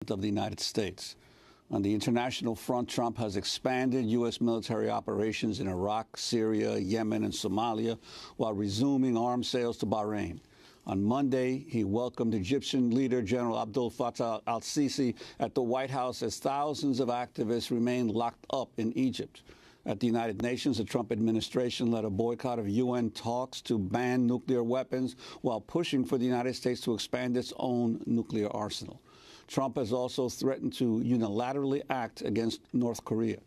of the United States. On the international front, Trump has expanded U.S. military operations in Iraq, Syria, Yemen, and Somalia, while resuming arms sales to Bahrain. On Monday, he welcomed Egyptian leader General Abdel Fattah al-Sisi at the White House as thousands of activists remain locked up in Egypt. At the United Nations, the Trump administration led a boycott of UN talks to ban nuclear weapons while pushing for the United States to expand its own nuclear arsenal. Trump has also threatened to unilaterally act against North Korea.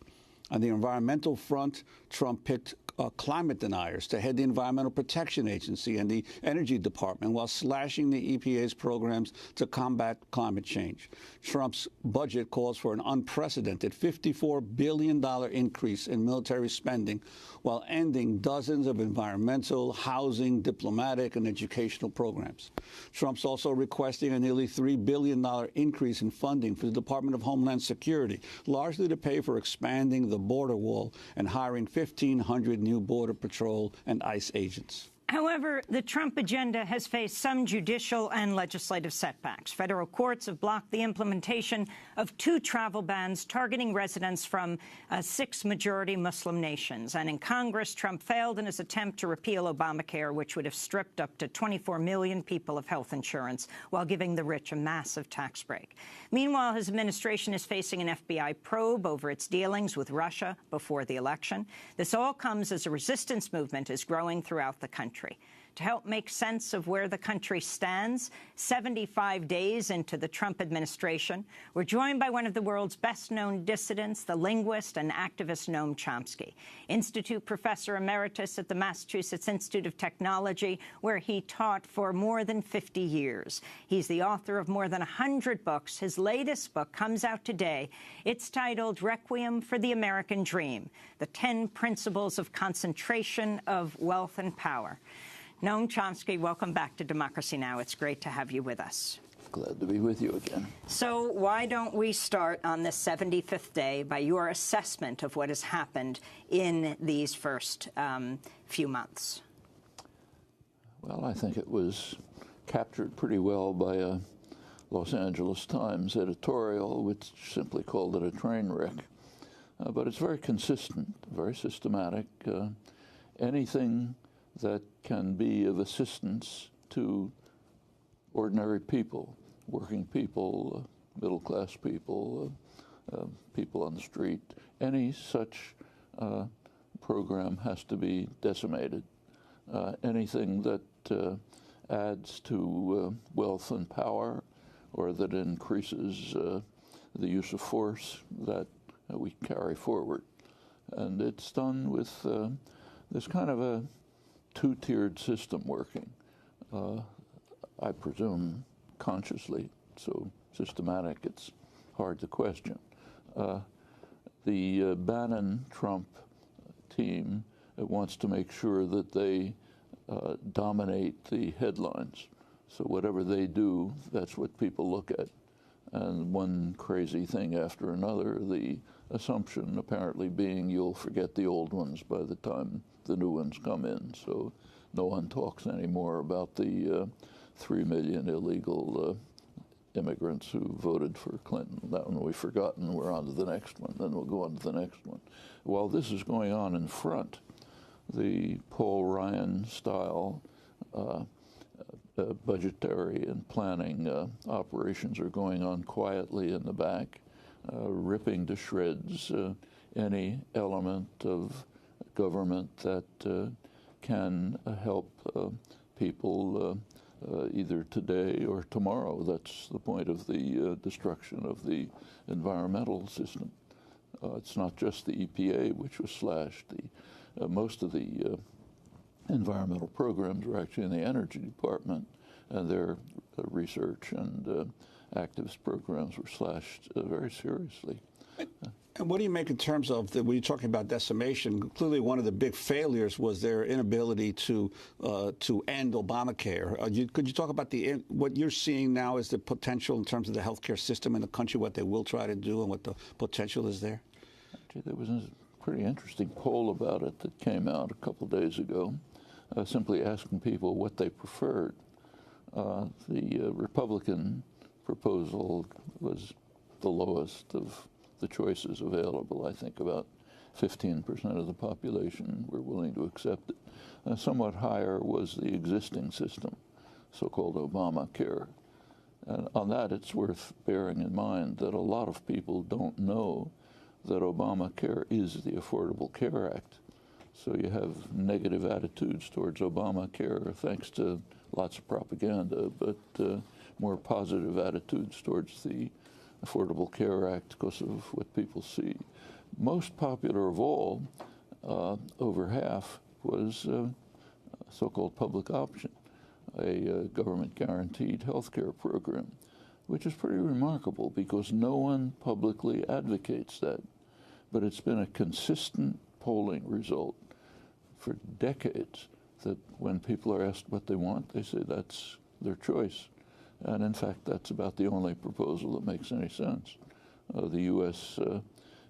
On the environmental front, Trump picked climate deniers to head the Environmental Protection Agency and the Energy Department while slashing the EPA's programs to combat climate change. Trump's budget calls for an unprecedented $54 billion increase in military spending while ending dozens of environmental, housing, diplomatic, and educational programs. Trump's also requesting a nearly $3 billion increase in funding for the Department of Homeland Security, largely to pay for expanding the border wall and hiring 1,500 new Border Patrol and ICE agents. However, the Trump agenda has faced some judicial and legislative setbacks. Federal courts have blocked the implementation of 2 travel bans targeting residents from 6 majority Muslim nations. And in Congress, Trump failed in his attempt to repeal Obamacare, which would have stripped up to 24 million people of health insurance while giving the rich a massive tax break. Meanwhile, his administration is facing an FBI probe over its dealings with Russia before the election. This all comes as a resistance movement is growing throughout the country. To help make sense of where the country stands, 75 days into the Trump administration, we're joined by one of the world's best-known dissidents, the linguist and activist Noam Chomsky, Institute Professor Emeritus at the Massachusetts Institute of Technology, where he taught for more than 50 years. He's the author of more than 100 books. His latest book comes out today. It's titled Requiem for the American Dream, The 10 Principles of Concentration of Wealth and Power. Noam Chomsky, welcome back to Democracy Now! It's great to have you with us. Glad to be with you again. So why don't we start on this 75th day by your assessment of what has happened in these first few months? Well, I think it was captured pretty well by a Los Angeles Times editorial, which simply called it a train wreck. But it's very consistent, very systematic. Anything that can be of assistance to ordinary people, working people, middle-class people, people on the street. Any such program has to be decimated. Anything that adds to wealth and power or that increases the use of force that we carry forward. And it's done with this kind of a 2-tiered system working, I presume consciously, so systematic it's hard to question. The Bannon-Trump team wants to make sure that they dominate the headlines. So whatever they do, that's what people look at. And one crazy thing after another, the assumption apparently being you'll forget the old ones by the time the new ones come in. So no one talks anymore about the 3 million illegal immigrants who voted for Clinton. That one we've forgotten. We're on to the next one. Then we'll go on to the next one. While this is going on in front, the Paul Ryan-style budgetary and planning operations are going on quietly in the back, ripping to shreds any element of government that can help people either today or tomorrow. That's the point of the destruction of the environmental system. It's not just the EPA, which was slashed. Most of the environmental programs were actually in the Energy Department, and their research and activist programs were slashed very seriously. And what do you make in terms of, when you're talking about decimation, clearly one of the big failures was their inability to end Obamacare. Could you talk about what you're seeing now as the potential in terms of the healthcare system in the country, what they will try to do and what the potential is there? Actually, there was a pretty interesting poll about it that came out a couple days ago, simply asking people what they preferred. The Republican proposal was the lowest of the choices available. I think about 15% of the population were willing to accept it. Somewhat higher was the existing system, so-called Obamacare. And on that, it's worth bearing in mind that a lot of people don't know that Obamacare is the Affordable Care Act. So you have negative attitudes towards Obamacare thanks to lots of propaganda, but more positive attitudes towards the Affordable Care Act because of what people see. Most popular of all, over half, was so-called public option, a government-guaranteed health care program, which is pretty remarkable because no one publicly advocates that. But it's been a consistent polling result for decades that when people are asked what they want, they say that's their choice. And in fact, that's about the only proposal that makes any sense. The U.S.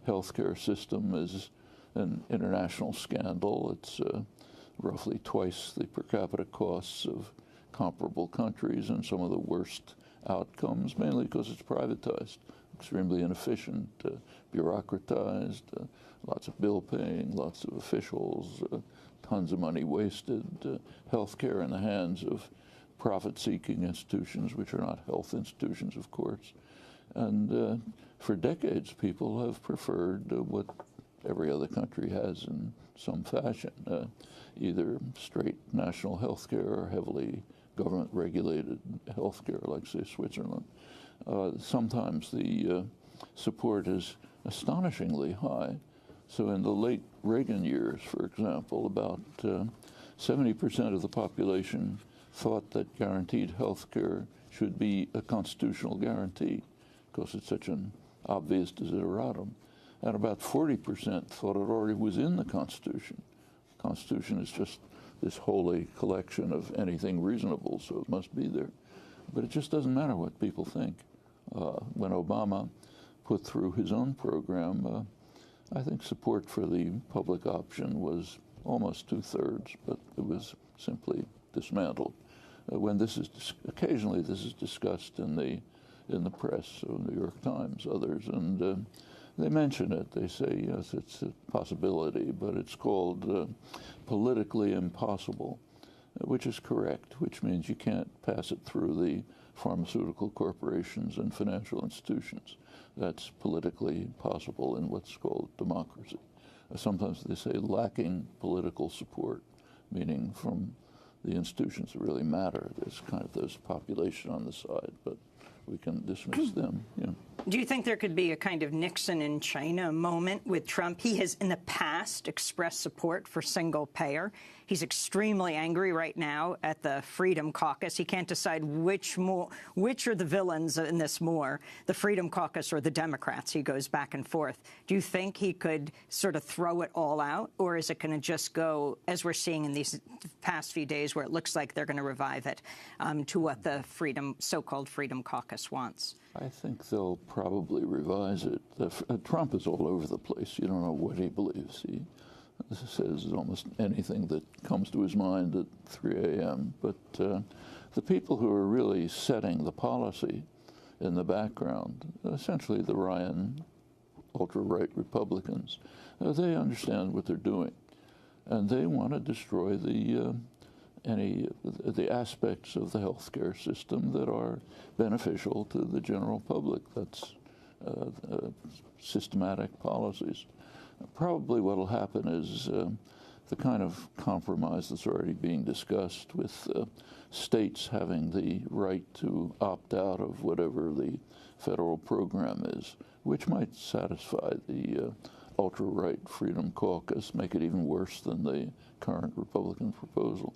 Healthcare system is an international scandal. It's roughly twice the per capita costs of comparable countries and some of the worst outcomes, mainly because it's privatized, extremely inefficient, bureaucratized, lots of bill paying, lots of officials, tons of money wasted, healthcare in the hands of profit-seeking institutions, which are not health institutions, of course. And for decades, people have preferred what every other country has in some fashion, either straight national health care or heavily government-regulated health care, like, say, Switzerland. Sometimes the support is astonishingly high. So in the late Reagan years, for example, about 70% of the population thought that guaranteed health care should be a constitutional guarantee because it's such an obvious desideratum. And about 40% thought it already was in the Constitution. The Constitution is just this holy collection of anything reasonable, so it must be there. But it just doesn't matter what people think. When Obama put through his own program, I think support for the public option was almost 2/3, but it was simply dismantled. When this is occasionally this is discussed in the press, so New York Times, others, and they mention it. They say, yes, it's a possibility, but it's called politically impossible, which is correct, which means you can't pass it through the pharmaceutical corporations and financial institutions. That's politically possible in what's called democracy. Sometimes they say lacking political support, meaning from the institutions that really matter. There's kind of those population on the side, but we can dismiss them. Yeah. Do you think there could be a kind of Nixon in China moment with Trump? He has, in the past, expressed support for single payer. He's extremely angry right now at the Freedom Caucus. He can't decide which are the villains in this more, the Freedom Caucus or the Democrats. He goes back and forth. Do you think he could sort of throw it all out, or is it going to just go, as we're seeing in these past few days, where it looks like they're going to revive it to what the so-called Freedom Caucus wants? I think they'll probably revise it. Trump is all over the place. You don't know what he believes. He says almost anything that comes to his mind at 3 a.m. But the people who are really setting the policy in the background, essentially the Ryan ultra-right Republicans, they understand what they're doing. And they want to destroy the aspects of the healthcare system that are beneficial to the general public. That's systematic policies. Probably what will happen is the kind of compromise that's already being discussed with states having the right to opt out of whatever the federal program is, which might satisfy the ultra-right Freedom Caucus, make it even worse than the current Republican proposal.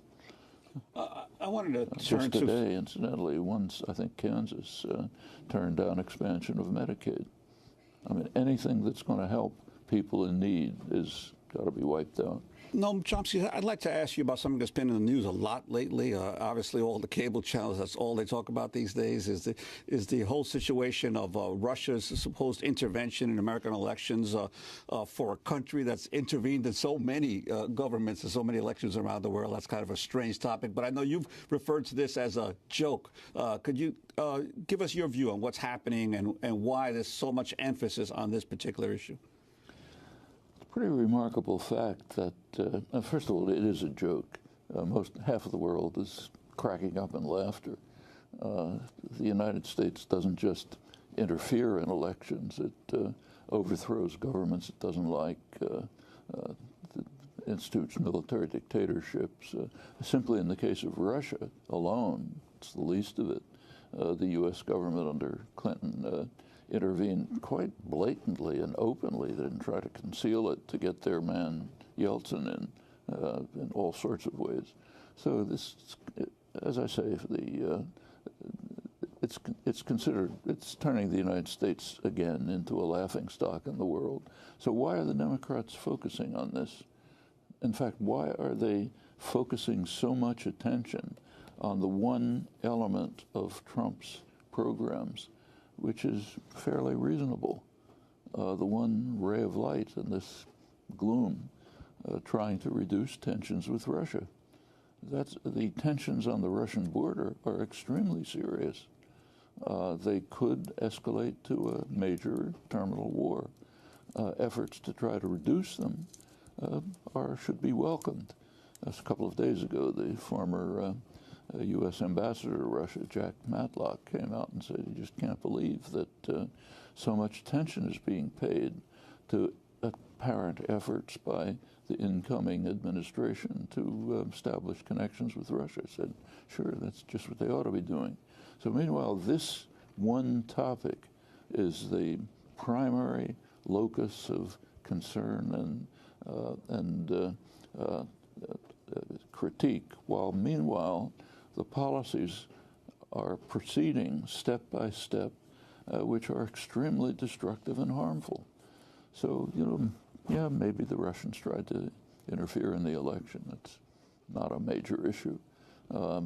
I wanted to turn just today, incidentally, once I think Kansas turned down expansion of Medicaid. I mean, anything that's going to help people in need is got to be wiped out. No, Chomsky, I'd like to ask you about something that's been in the news a lot lately. Obviously, all the cable channels, that's all they talk about these days, is the whole situation of Russia's supposed intervention in American elections for a country that's intervened in so many governments and so many elections around the world. That's kind of a strange topic, but I know you've referred to this as a joke. Could you give us your view on what's happening and why there's so much emphasis on this particular issue? Pretty remarkable fact that, first of all, it is a joke. Half of the world is cracking up in laughter. The United States doesn't just interfere in elections, it overthrows governments it doesn't like, institutes military dictatorships. Simply in the case of Russia alone, it's the least of it. The U.S. government under Clinton intervened quite blatantly and openly. They didn't try to conceal it to get their man Yeltsin in all sorts of ways. So this, as I say, it's considered, it's turning the United States again into a laughingstock in the world. So why are the Democrats focusing on this? In fact, why are they focusing so much attention on the one element of Trump's programs, which is fairly reasonable, the one ray of light in this gloom, trying to reduce tensions with Russia? The tensions on the Russian border are extremely serious. They could escalate to a major terminal war. Efforts to try to reduce them should be welcomed. Just a couple of days ago, the former U.S. ambassador to Russia, Jack Matlock, came out and said he just can't believe that so much attention is being paid to apparent efforts by the incoming administration to establish connections with Russia. I said, sure, that's just what they ought to be doing. So meanwhile, this one topic is the primary locus of concern and critique, while meanwhile the policies are proceeding step by step, which are extremely destructive and harmful. So, yeah, maybe the Russians tried to interfere in the election. That's not a major issue.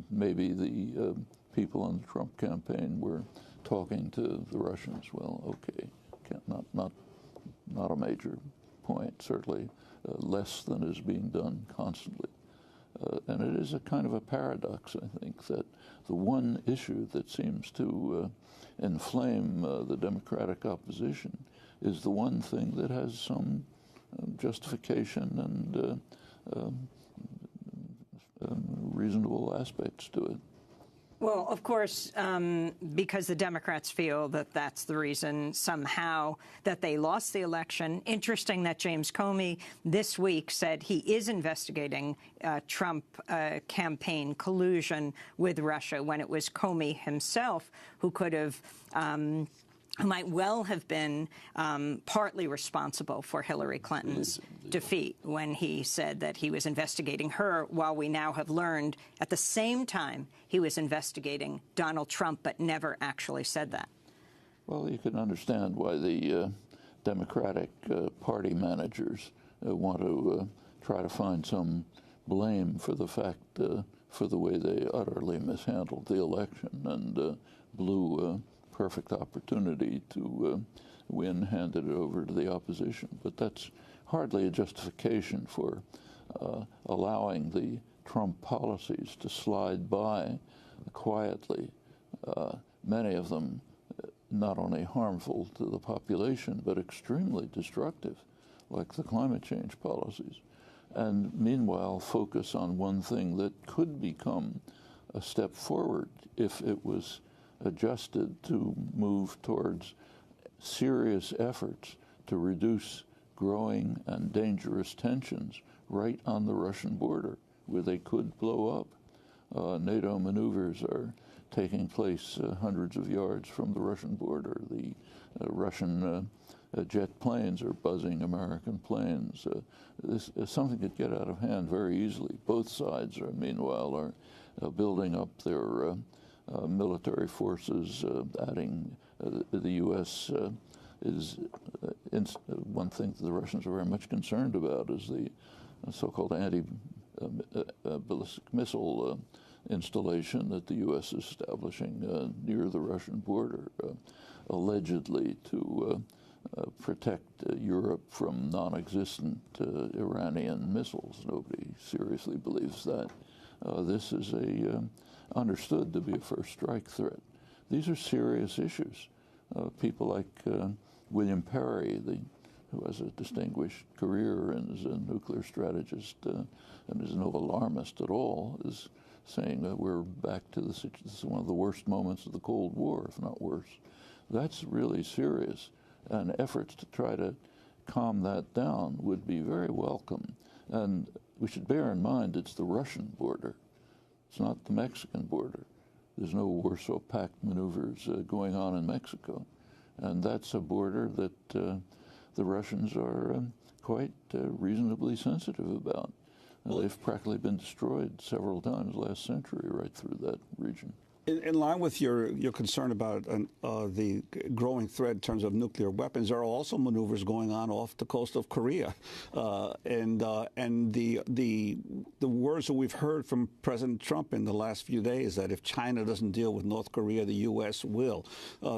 Maybe the people on the Trump campaign were talking to the Russians. Well, okay, not a major point, certainly less than is being done constantly. And it is a kind of a paradox, I think, that the one issue that seems to inflame the Democratic opposition is the one thing that has some justification and reasonable aspects to it. Well, of course, because the Democrats feel that that's the reason somehow that they lost the election. Interesting that James Comey this week said he is investigating Trump campaign collusion with Russia, when it was Comey himself who could have might well have been partly responsible for Hillary Clinton's defeat, when he said that he was investigating her, while we now have learned at the same time he was investigating Donald Trump, but never actually said that. Well, you can understand why the Democratic Party managers want to try to find some blame for the fact, for the way they utterly mishandled the election and blew perfect opportunity to win, handed it over to the opposition. But that's hardly a justification for allowing the Trump policies to slide by quietly, many of them not only harmful to the population, but extremely destructive, like the climate change policies. And meanwhile, focus on one thing that could become a step forward if it was adjusted to move towards serious efforts to reduce growing and dangerous tensions right on the Russian border, where they could blow up. NATO maneuvers are taking place hundreds of yards from the Russian border. The Russian jet planes are buzzing American planes. This is something that could get out of hand very easily. Both sides are, meanwhile, are building up their military forces, adding the U.S. is one thing that the Russians are very much concerned about is the so-called anti-ballistic missile installation that the U.S. is establishing near the Russian border, allegedly to protect Europe from non-existent Iranian missiles. Nobody seriously believes that. This is understood to be a first strike threat. These are serious issues. People like William Perry, who has a distinguished career and is a nuclear strategist and is no alarmist at all, is saying that we're back to this is one of the worst moments of the Cold War, if not worse. That's really serious, and efforts to try to calm that down would be very welcome. And we should bear in mind it's the Russian border. It's not the Mexican border. There's no Warsaw Pact maneuvers going on in Mexico. And that's a border that the Russians are quite reasonably sensitive about. They've practically been destroyed several times last century right through that region. In line with your concern about the growing threat in terms of nuclear weapons, there are also maneuvers going on off the coast of Korea, and the words that we've heard from President Trump in the last few days that if China doesn't deal with North Korea, the U.S. will.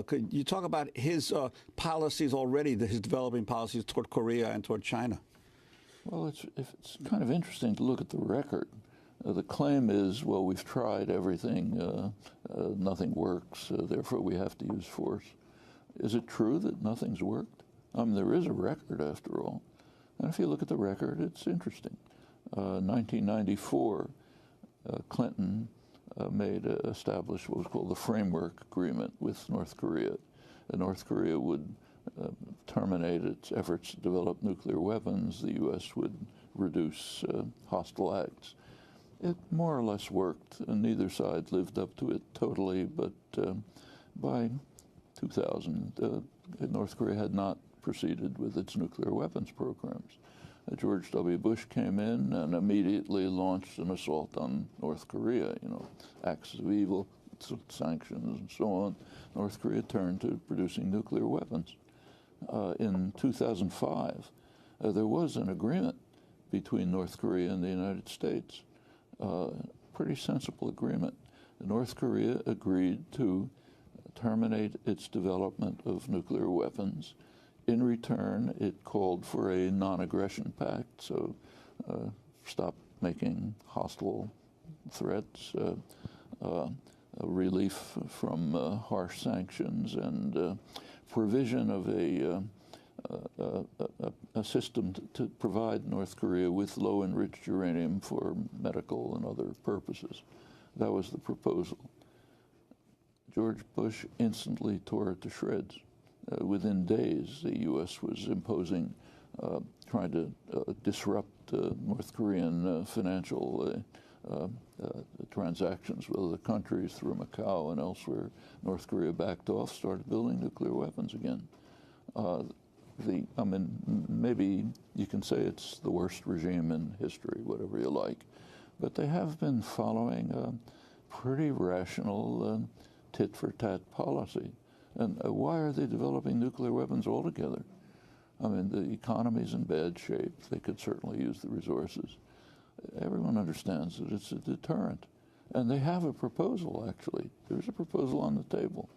Could you talk about his policies already, his developing policies toward Korea and toward China? Well, it's kind of interesting to look at the record. The claim is, well, we've tried everything, nothing works, therefore we have to use force. Is it true that nothing's worked? I mean, there is a record, after all. And if you look at the record, it's interesting. 1994, Clinton established what was called the Framework Agreement with North Korea. And North Korea would terminate its efforts to develop nuclear weapons. The U.S. would reduce hostile acts. It more or less worked, and neither side lived up to it totally, but by 2000, North Korea had not proceeded with its nuclear weapons programs. George W. Bush came in and immediately launched an assault on North Korea, acts of evil, sanctions, and so on. North Korea turned to producing nuclear weapons. In 2005, there was an agreement between North Korea and the United States. Pretty sensible agreement. North Korea agreed to terminate its development of nuclear weapons. In return, it called for a non-aggression pact, so stop making hostile threats, relief from harsh sanctions, and provision of a system to provide North Korea with low-enriched uranium for medical and other purposes. That was the proposal. George Bush instantly tore it to shreds. Within days, the U.S. was imposing, trying to disrupt North Korean financial transactions with other countries through Macau and elsewhere. North Korea backed off, started building nuclear weapons again. Maybe you can say it's the worst regime in history, whatever you like, but they have been following a pretty rational tit-for-tat policy. And why are they developing nuclear weapons altogether? I mean, the economy's in bad shape. They could certainly use the resources. Everyone understands that it's a deterrent. And they have a proposal, actually. There's a proposal on the table.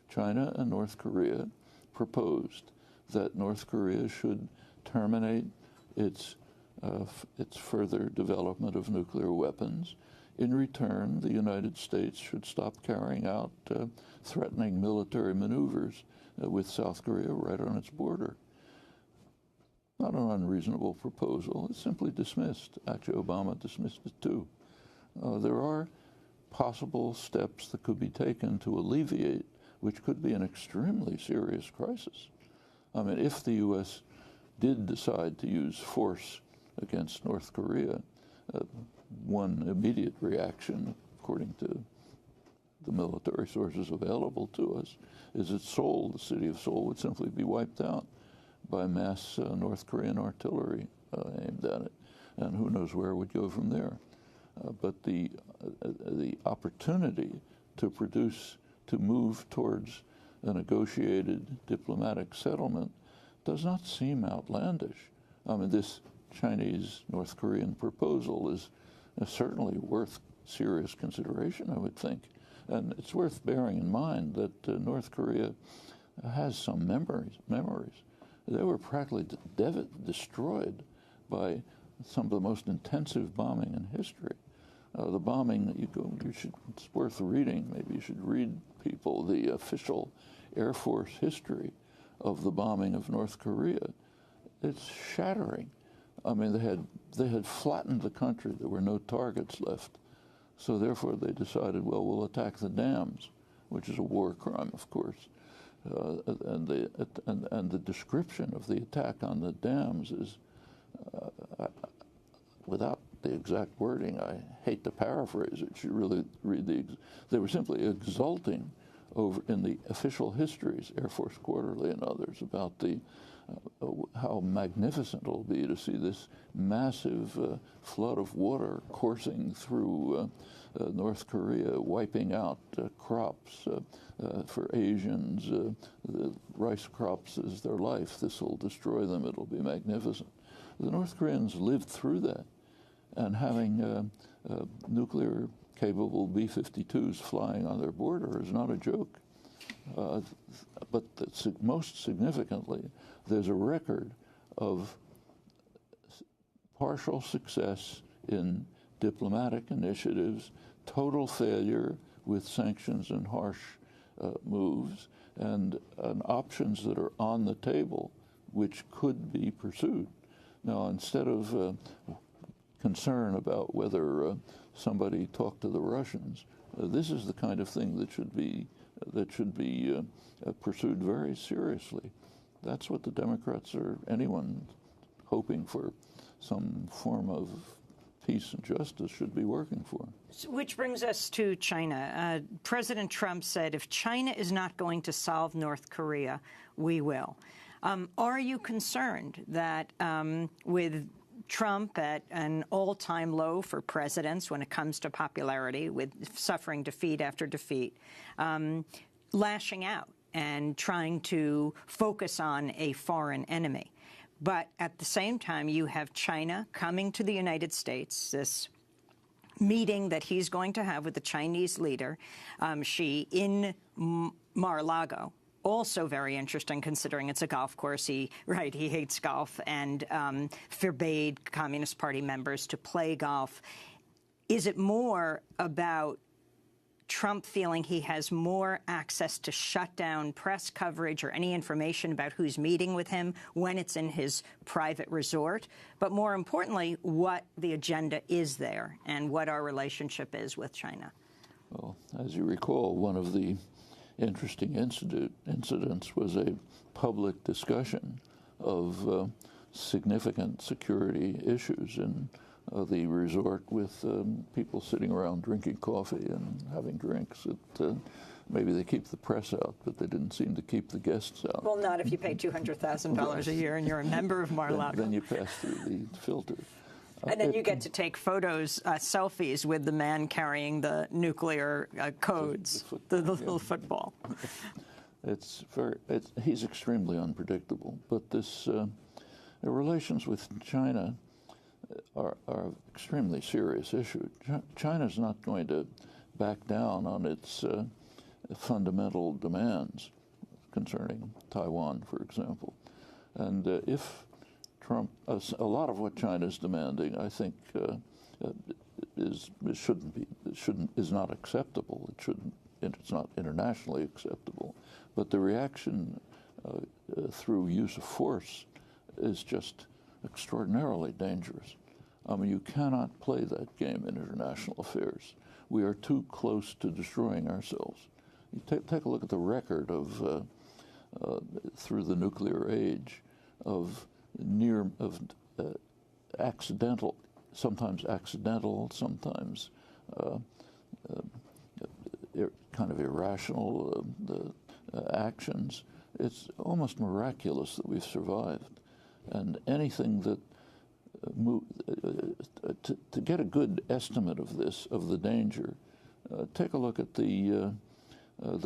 China and North Korea proposed that North Korea should terminate its further development of nuclear weapons. In return, the United States should stop carrying out threatening military maneuvers with South Korea right on its border. Not an unreasonable proposal. It's simply dismissed. Actually, Obama dismissed it too. There are possible steps that could be taken to alleviate, which could be an extremely serious crisis. I mean, if the U.S. did decide to use force against North Korea, one immediate reaction, according to the military sources available to us, is that Seoul, the city of Seoul, would simply be wiped out by mass North Korean artillery aimed at it. And who knows where it would go from there. But the opportunity to move towards a negotiated diplomatic settlement does not seem outlandish. I mean, this Chinese-North Korean proposal is certainly worth serious consideration, I would think. And it's worth bearing in mind that North Korea has some memories. They were practically destroyed by some of the most intensive bombing in history. The bombing that it's worth reading. Maybe you should read people the official Air Force history of the bombing of North Korea. It's shattering. I mean, they had flattened the country. There were no targets left. So therefore they decided, well, we'll attack the dams, which is a war crime, of course. And the description of the attack on the dams is, without the exact wording, I hate to paraphrase it, you really read they were simply exulting over in the official histories, Air Force Quarterly and others, about how magnificent it'll be to see this massive flood of water coursing through North Korea, wiping out crops for Asians. The rice crops is their life. This will destroy them. It'll be magnificent. The North Koreans lived through that, and having nuclear-capable B-52s flying on their border is not a joke. But most significantly, there's a record of partial success in diplomatic initiatives, total failure with sanctions and harsh moves, and options that are on the table which could be pursued. Now, instead of concern about whether somebody talked to the Russians, this is the kind of thing that should be pursued very seriously. That's what the Democrats or anyone hoping for some form of peace and justice should be working for. Which brings us to China. President Trump said, if China is not going to solve North Korea, we will. Are you concerned that with Trump at an all-time low for presidents when it comes to popularity, with suffering defeat after defeat, lashing out and trying to focus on a foreign enemy? But at the same time, you have China coming to the United States, this meeting that he's going to have with the Chinese leader, Xi, in Mar-a-Lago. Also very interesting, considering it's a golf course. He hates golf and forbade Communist Party members to play golf. Is it more about Trump feeling he has more access to shut down press coverage or any information about who's meeting with him when it's in his private resort, but more importantly, what the agenda is there and what our relationship is with China? Well, as you recall, one of the interesting incidents was a public discussion of significant security issues in the resort, with people sitting around drinking coffee and having drinks. Maybe they keep the press out, but they didn't seem to keep the guests out. Well, not if you pay $200,000 a year and you're a member of Mar-a-Lago. Then you pass through the filter. And then you get to take pose selfies with the man carrying the nuclear codes, the little football. He's extremely unpredictable. But the relations with China are an extremely serious issue. China's not going to back down on its fundamental demands concerning Taiwan, for example. And if Trump, a lot of what China is demanding, I think, is not acceptable. It's not internationally acceptable. But the reaction through use of force is just extraordinarily dangerous. I mean, you cannot play that game in international affairs. We are too close to destroying ourselves. You take a look at the record of through the nuclear age of accidental, sometimes kind of irrational actions. It's almost miraculous that we've survived. And anything that to get a good estimate of this, of the danger, take a look at the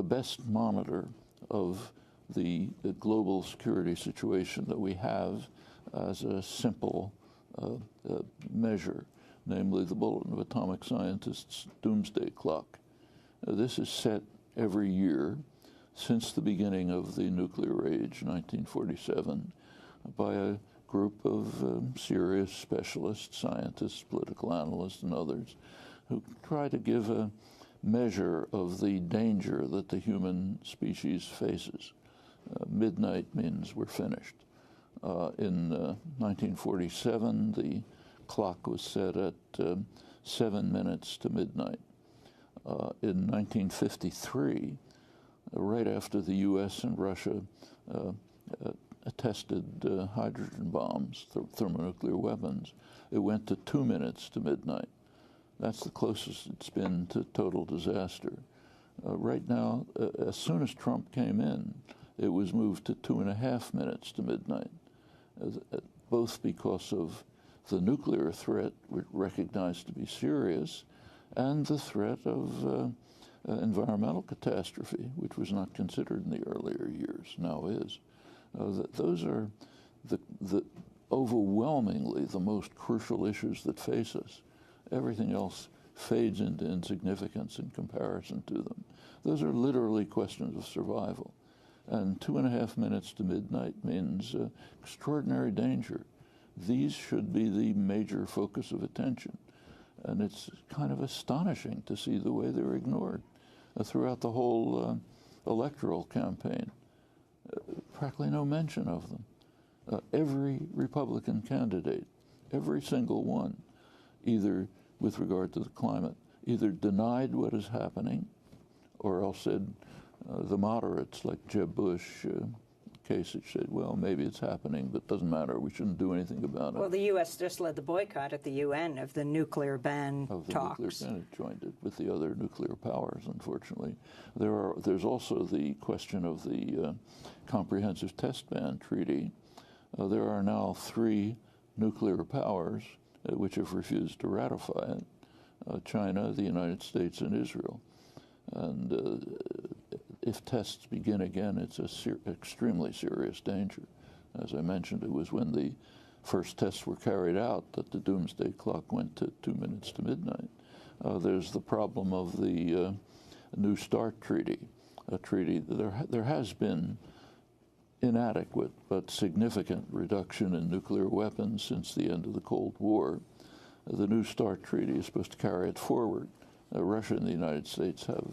best monitor of the global security situation that we have as a simple measure, namely the Bulletin of Atomic Scientists' Doomsday Clock. This is set every year since the beginning of the nuclear age, 1947, by a group of serious specialists, scientists, political analysts, and others who try to give a measure of the danger that the human species faces. Midnight means we're finished. In 1947, the clock was set at 7 minutes to midnight. In 1953, right after the U.S. and Russia tested hydrogen bombs, thermonuclear weapons, it went to 2 minutes to midnight. That's the closest it's been to total disaster. Right now, as soon as Trump came in, it was moved to 2.5 minutes to midnight, both because of the nuclear threat, recognized to be serious, and the threat of environmental catastrophe, which was not considered in the earlier years, now is. Those are the overwhelmingly the most crucial issues that face us. Everything else fades into insignificance in comparison to them. Those are literally questions of survival. And 2.5 minutes to midnight means extraordinary danger. These should be the major focus of attention. And it's kind of astonishing to see the way they're ignored throughout the whole electoral campaign. Practically no mention of them. Every Republican candidate, every single one, either with regard to the climate, either denied what is happening or else said, the moderates like Jeb Bush, Kasich said, well, maybe it's happening, but it doesn't matter. We shouldn't do anything about it. Well, the U.S. just led the boycott at the UN of the nuclear ban talks. Nuclear ban, it joined it with the other nuclear powers, unfortunately. There's also the question of the Comprehensive Test Ban Treaty. There are now 3 nuclear powers which have refused to ratify it, China, the United States, and Israel. And if tests begin again, it's an extremely serious danger. As I mentioned, it was when the first tests were carried out that the doomsday clock went to 2 minutes to midnight. There's the problem of the New START treaty, a treaty that there has been inadequate but significant reduction in nuclear weapons since the end of the Cold War. The New START treaty is supposed to carry it forward. Russia and the United States have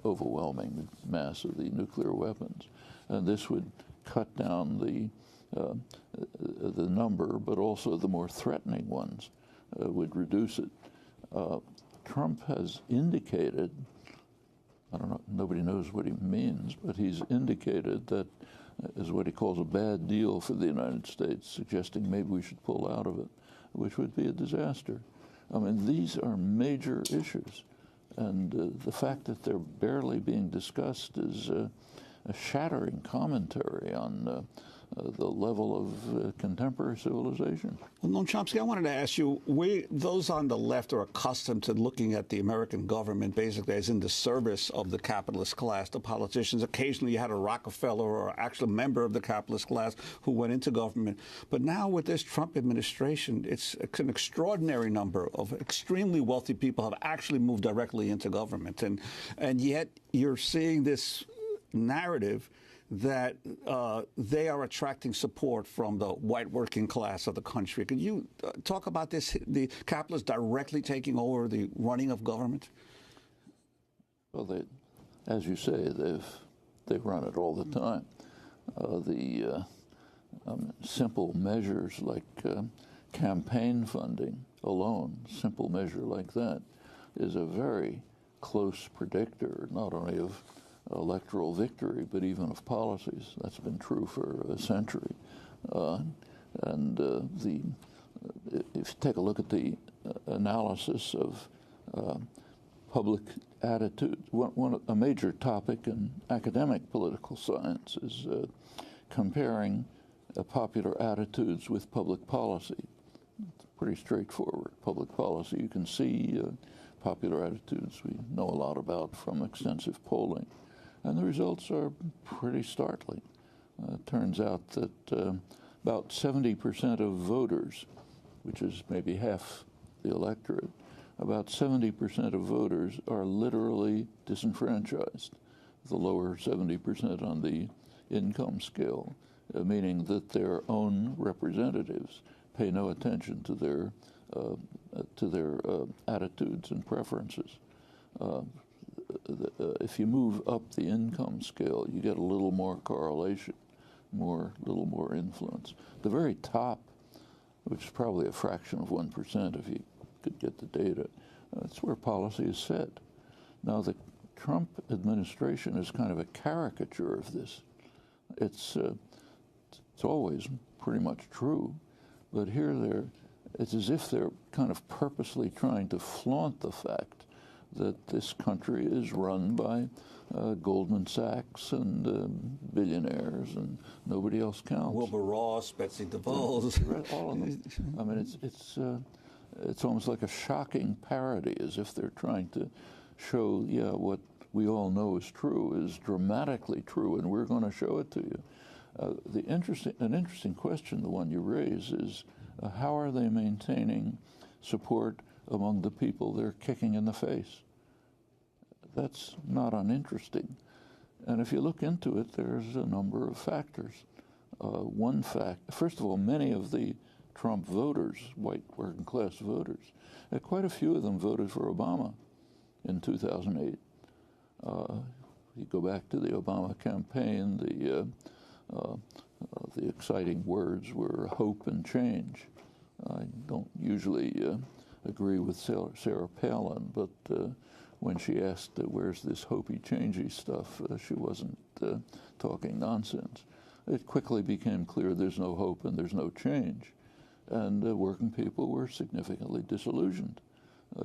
overwhelming mass of the nuclear weapons, and this would cut down the number, but also the more threatening ones would reduce it. Trump has indicated, I don't know, nobody knows what he means, but he's indicated that is what he calls a bad deal for the United States, suggesting maybe we should pull out of it, which would be a disaster. I mean, these are major issues, and the fact that they're barely being discussed is a shattering commentary on the level of contemporary civilization. Well, Noam Chomsky, I wanted to ask you, those on the left are accustomed to looking at the American government basically as in the service of the capitalist class, the politicians. Occasionally you had a Rockefeller or actually a member of the capitalist class who went into government. But now with this Trump administration, it's an extraordinary number of extremely wealthy people have actually moved directly into government. And yet you're seeing this narrative that they are attracting support from the white working class of the country. Could you talk about this, the capitalists directly taking over the running of government? Well, as you say, they run it all the time. Simple measures like campaign funding alone, simple measure like that, is a very close predictor, not only of electoral victory, but even of policies. That's been true for a century. If you take a look at the analysis of public attitude, a major topic in academic political science is comparing popular attitudes with public policy. It's pretty straightforward. Public policy, you can see popular attitudes we know a lot about from extensive polling. And the results are pretty startling. It turns out that about 70% of voters, which is maybe half the electorate, about 70% of voters are literally disenfranchised, the lower 70% on the income scale, meaning that their own representatives pay no attention to their attitudes and preferences. If you move up the income scale, you get a little more correlation, little more influence. The very top, which is probably a fraction of 1% if you could get the data, that's where policy is set. Now, the Trump administration is kind of a caricature of this. It's always pretty much true, but here it's as if they're kind of purposely trying to flaunt the fact that this country is run by Goldman Sachs and billionaires, and nobody else counts. Wilbur Ross, Betsy DeVos. All of them. I mean, it's almost like a shocking parody, as if they're trying to show, yeah, what we all know is true is dramatically true, and we're going to show it to you. An interesting question, the one you raise, is how are they maintaining support among the people they're kicking in the face? That's not uninteresting. And if you look into it, there's a number of factors. One fact, first of all, many of the Trump voters, white working class voters, quite a few of them voted for Obama in 2008. You go back to the Obama campaign, the exciting words were hope and change. I don't usually agree with Sarah Palin, but when she asked where's this hopey changey stuff, she wasn't talking nonsense. It quickly became clear there's no hope and there's no change, and working people were significantly disillusioned.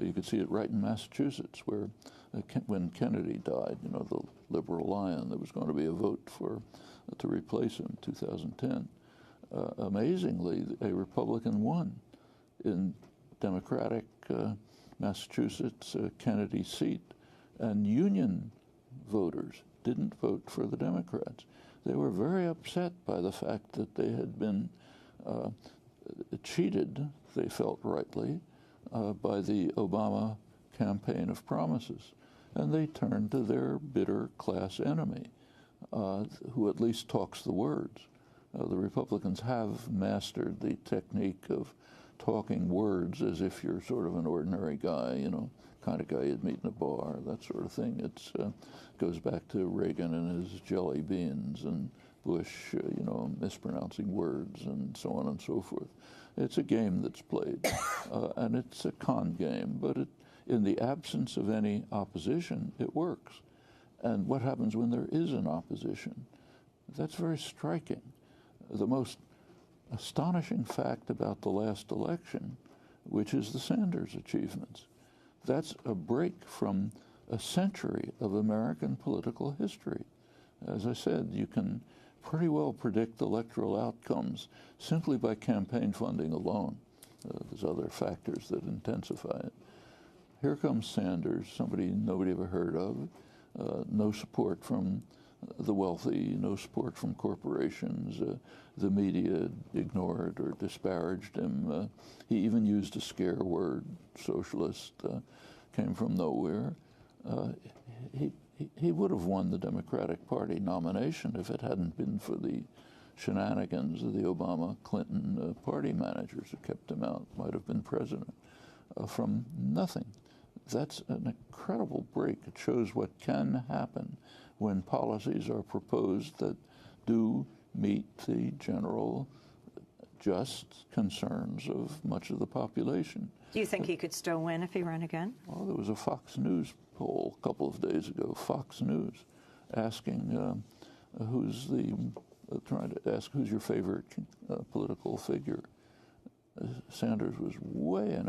You could see it right in Massachusetts, where when Kennedy died, you know, the liberal lion, there was going to be a vote to replace him in 2010. Amazingly, a Republican won in Democratic Massachusetts Kennedy seat, and Union voters didn't vote for the Democrats. They were very upset by the fact that they had been cheated, they felt rightly, by the Obama campaign of promises. And they turned to their bitter class enemy, who at least talks the words. The Republicans have mastered the technique of talking words as if you're sort of an ordinary guy, you know, kind of guy you'd meet in a bar, that sort of thing. It goes back to Reagan and his jelly beans, and Bush, you know, mispronouncing words, and so on and so forth. It's a game that's played, and it's a con game, but in the absence of any opposition, it works. And what happens when there is an opposition? That's very striking. The most astonishing fact about the last election, which is the Sanders achievements, that's a break from a century of American political history. As I said, you can pretty well predict electoral outcomes simply by campaign funding alone. There's other factors that intensify it. Here comes Sanders, somebody nobody ever heard of, no support from the wealthy, no support from corporations. The media ignored or disparaged him. He even used a scare word, socialist, came from nowhere. He would have won the Democratic Party nomination if it hadn't been for the shenanigans of the Obama-Clinton party managers who kept him out, might have been president, from nothing. That's an incredible break. It shows what can happen when policies are proposed that do meet the general just concerns of much of the population. Do you think he could still win if he ran again? Well, there was a Fox News poll a couple of days ago, Fox News, asking trying to ask who's your favorite political figure. Sanders was way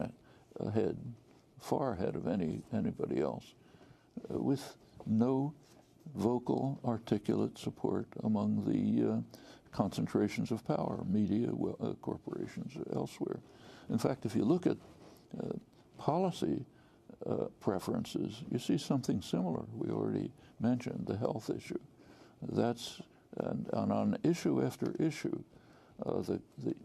ahead, far ahead of anybody else, with no vocal, articulate support among the concentrations of power, media, corporations, elsewhere. In fact, if you look at policy, preferences, you see something similar. We already mentioned the health issue. That's and on issue after issue,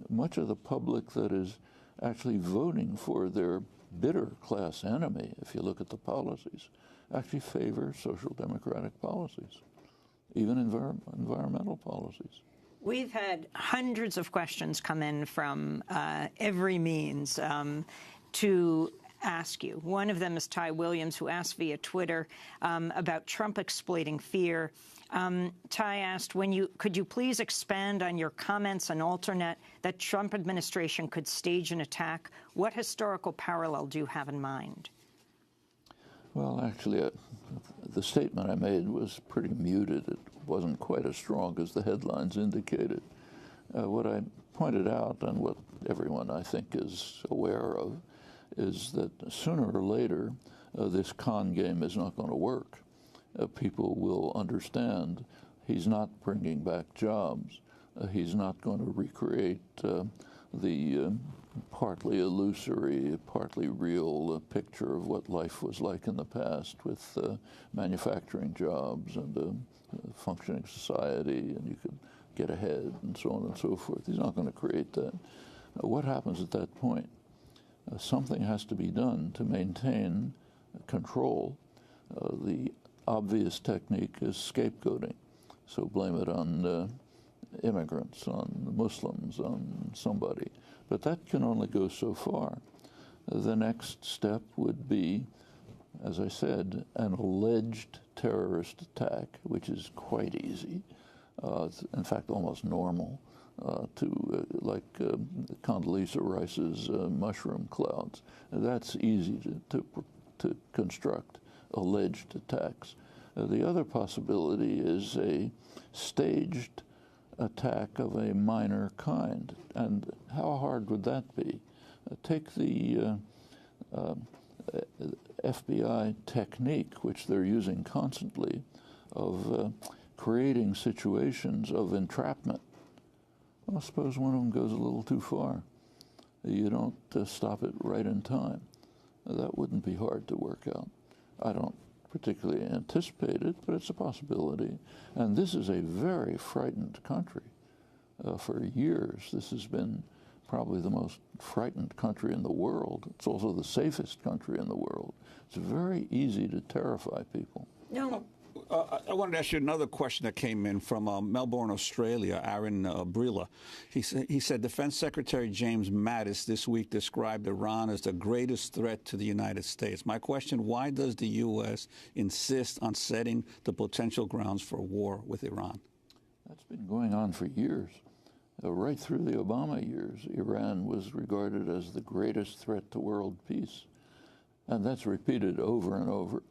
much of the public that is actually voting for their bitter class enemy, if you look at the policies, actually favor social democratic policies, even environmental policies. We've had hundreds of questions come in from every means to ask you. One of them is Ty Williams, who asked via Twitter about Trump exploiting fear. Ty asked, could you please expand on your comments on Alternet that Trump administration could stage an attack? What historical parallel do you have in mind? Well, actually, the statement I made was pretty muted. It wasn't quite as strong as the headlines indicated. What I pointed out, and what everyone I think is aware of, is that sooner or later this con game is not going to work. People will understand he's not bringing back jobs. He's not going to recreate the partly illusory, partly real picture of what life was like in the past with manufacturing jobs and a functioning society, and you could get ahead and so on and so forth. He's not going to create that. What happens at that point? Something has to be done to maintain control. The obvious technique is scapegoating. So blame it on immigrants, on Muslims, on somebody. But that can only go so far. The next step would be, as I said, an alleged terrorist attack, which is quite easy, in fact almost normal, like Condoleezza Rice's mushroom clouds. That's easy to construct alleged attacks. The other possibility is a staged attack of a minor kind. And how hard would that be? Take the FBI technique, which they're using constantly, of creating situations of entrapment. Well, suppose one of them goes a little too far. You don't stop it right in time. That wouldn't be hard to work out. I don't particularly anticipate it, but it's a possibility. And this is a very frightened country. For years, this has been probably the most frightened country in the world. It's also the safest country in the world. It's very easy to terrify people. No. I wanted to ask you another question that came in from Melbourne, Australia, Aaron Brilla. He said Defense Secretary James Mattis this week described Iran as the greatest threat to the United States. My question, why does the U.S. insist on setting the potential grounds for war with Iran? That's been going on for years. Right through the Obama years, Iran was regarded as the greatest threat to world peace. And that's repeated over and over.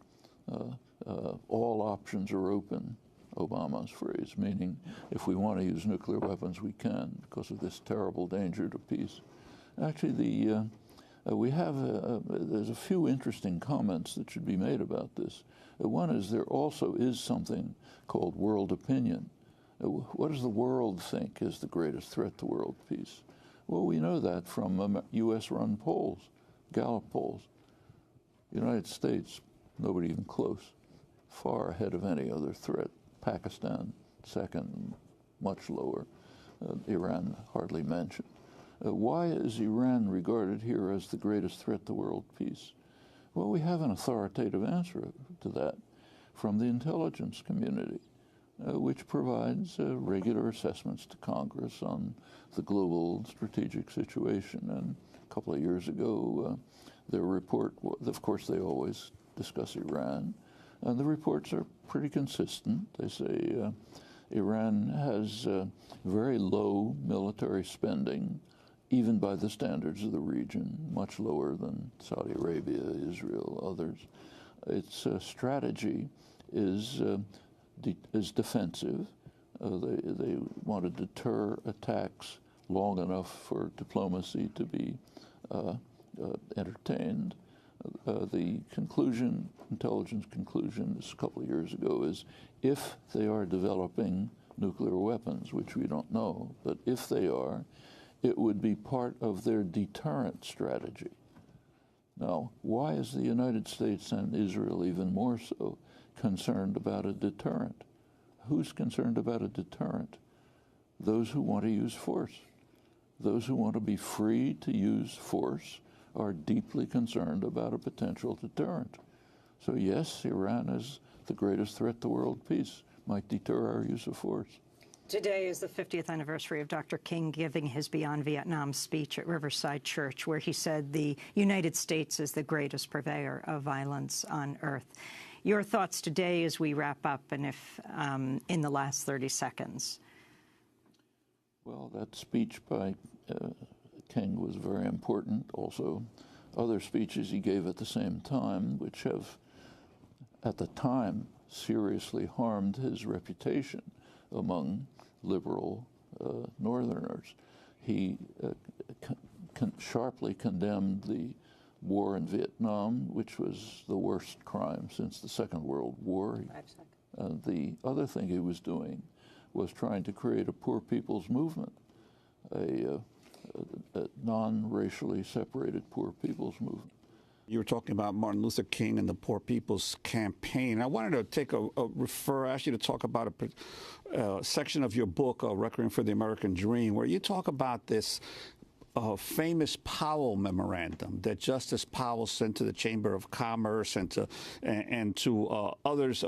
All options are open, Obama's phrase, meaning if we want to use nuclear weapons, we can because of this terrible danger to peace. Actually, there's a few interesting comments that should be made about this. One is there also is something called world opinion. What does the world think is the greatest threat to world peace? Well, we know that from U.S.-run polls, Gallup polls. United States, nobody even close, far ahead of any other threat. Pakistan, second, much lower. Iran, hardly mentioned. Why is Iran regarded here as the greatest threat to world peace? Well, we have an authoritative answer to that from the intelligence community, which provides regular assessments to Congress on the global strategic situation. And a couple of years ago, their report, of course, they always discuss Iran, and the reports are pretty consistent. They say Iran has very low military spending, even by the standards of the region, much lower than Saudi Arabia, Israel, others. Its strategy is defensive. They want to deter attacks long enough for diplomacy to be entertained. The conclusion, intelligence conclusion, a couple of years ago, is if they are developing nuclear weapons, which we don't know, but if they are, it would be part of their deterrent strategy. Now, why is the United States and Israel even more so concerned about a deterrent? Who's concerned about a deterrent? Those who want to use force. Those who want to be free to use force are deeply concerned about a potential deterrent. So yes, Iran is the greatest threat to world peace, might deter our use of force. Today is the 50th anniversary of Dr. King giving his Beyond Vietnam speech at Riverside Church, where he said the United States is the greatest purveyor of violence on earth. Your thoughts today as we wrap up, and if in the last 30 seconds. Well, that speech by King was very important. Also, other speeches he gave at the same time, which have, at the time, seriously harmed his reputation among liberal Northerners. He sharply condemned the war in Vietnam, which was the worst crime since the Second World War. The other thing he was doing was trying to create a poor people's movement, a non-racially separated poor people's movement. You were talking about Martin Luther King and the Poor People's Campaign. I wanted to take ask you to talk about a section of your book, Requiem for the American Dream, where you talk about this famous Powell memorandum that Justice Powell sent to the Chamber of Commerce and to others,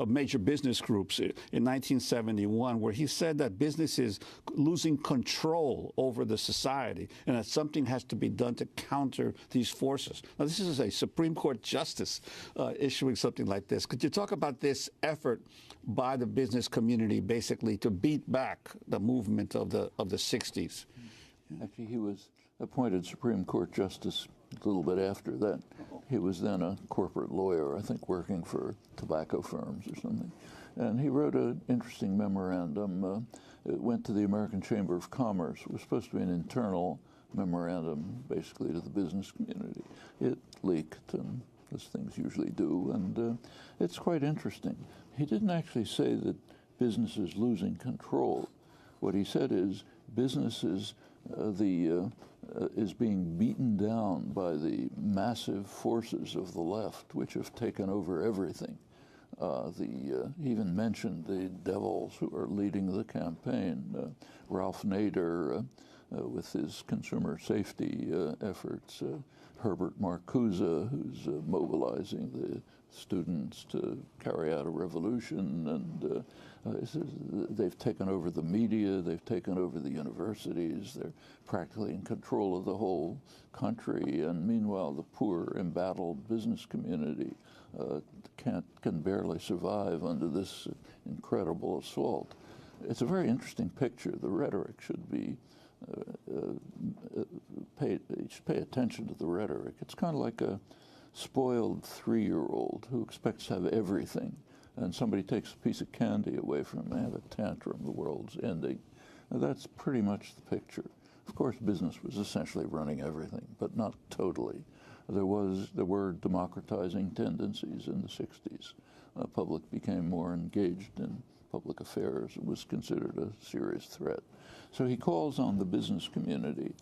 major business groups in 1971, where he said that business is losing control over the society and that something has to be done to counter these forces. Now, this is a Supreme Court justice issuing something like this. Could you talk about this effort by the business community, basically, to beat back the movement of the 60s? Actually, he was appointed Supreme Court Justice a little bit after that. He was then a corporate lawyer, I think, working for tobacco firms or something. And he wrote an interesting memorandum. It went to the American Chamber of Commerce. It was supposed to be an internal memorandum, basically, to the business community. It leaked, and as things usually do, and it's quite interesting. He didn't actually say that business is losing control. What he said is business is being beaten down by the massive forces of the left, which have taken over everything. He even mentioned the devils who are leading the campaign, Ralph Nader with his consumer safety efforts, Herbert Marcuse, who's mobilizing the students to carry out a revolution, and they've taken over the media, they've taken over the universities, they're practically in control of the whole country, and meanwhile the poor, embattled business community can barely survive under this incredible assault. It's a very interesting picture. The rhetoric should be you should pay attention to the rhetoric. It's kind of like a spoiled 3-year-old who expects to have everything, and somebody takes a piece of candy away from him, they have a tantrum, the world's ending. Now, that's pretty much the picture. Of course, business was essentially running everything, but not totally. There were democratizing tendencies in the 60s. Public became more engaged in public affairs. It was considered a serious threat. So he calls on the business community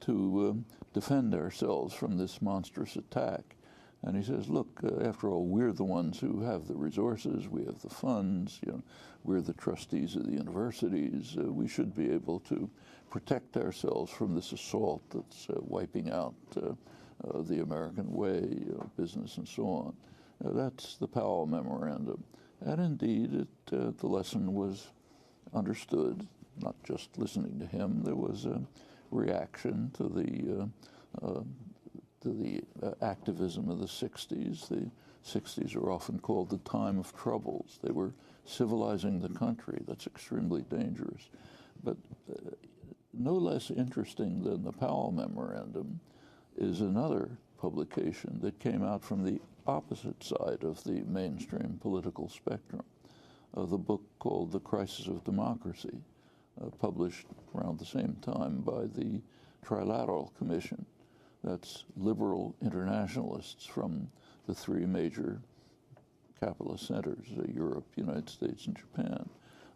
to defend ourselves from this monstrous attack. And he says, look, after all, we're the ones who have the resources, we have the funds, we're the trustees of the universities, we should be able to protect ourselves from this assault that's wiping out the American way, business and so on. That's the Powell Memorandum. And indeed, the lesson was understood, not just listening to him. There was a reaction to the activism of the 60s. The 60s are often called the time of troubles. They were civilizing the country. That's extremely dangerous. But no less interesting than the Powell Memorandum is another publication that came out from the opposite side of the mainstream political spectrum, the book called The Crisis of Democracy, published around the same time by the Trilateral Commission. That's liberal internationalists from the 3 major capitalist centers, Europe, United States, and Japan.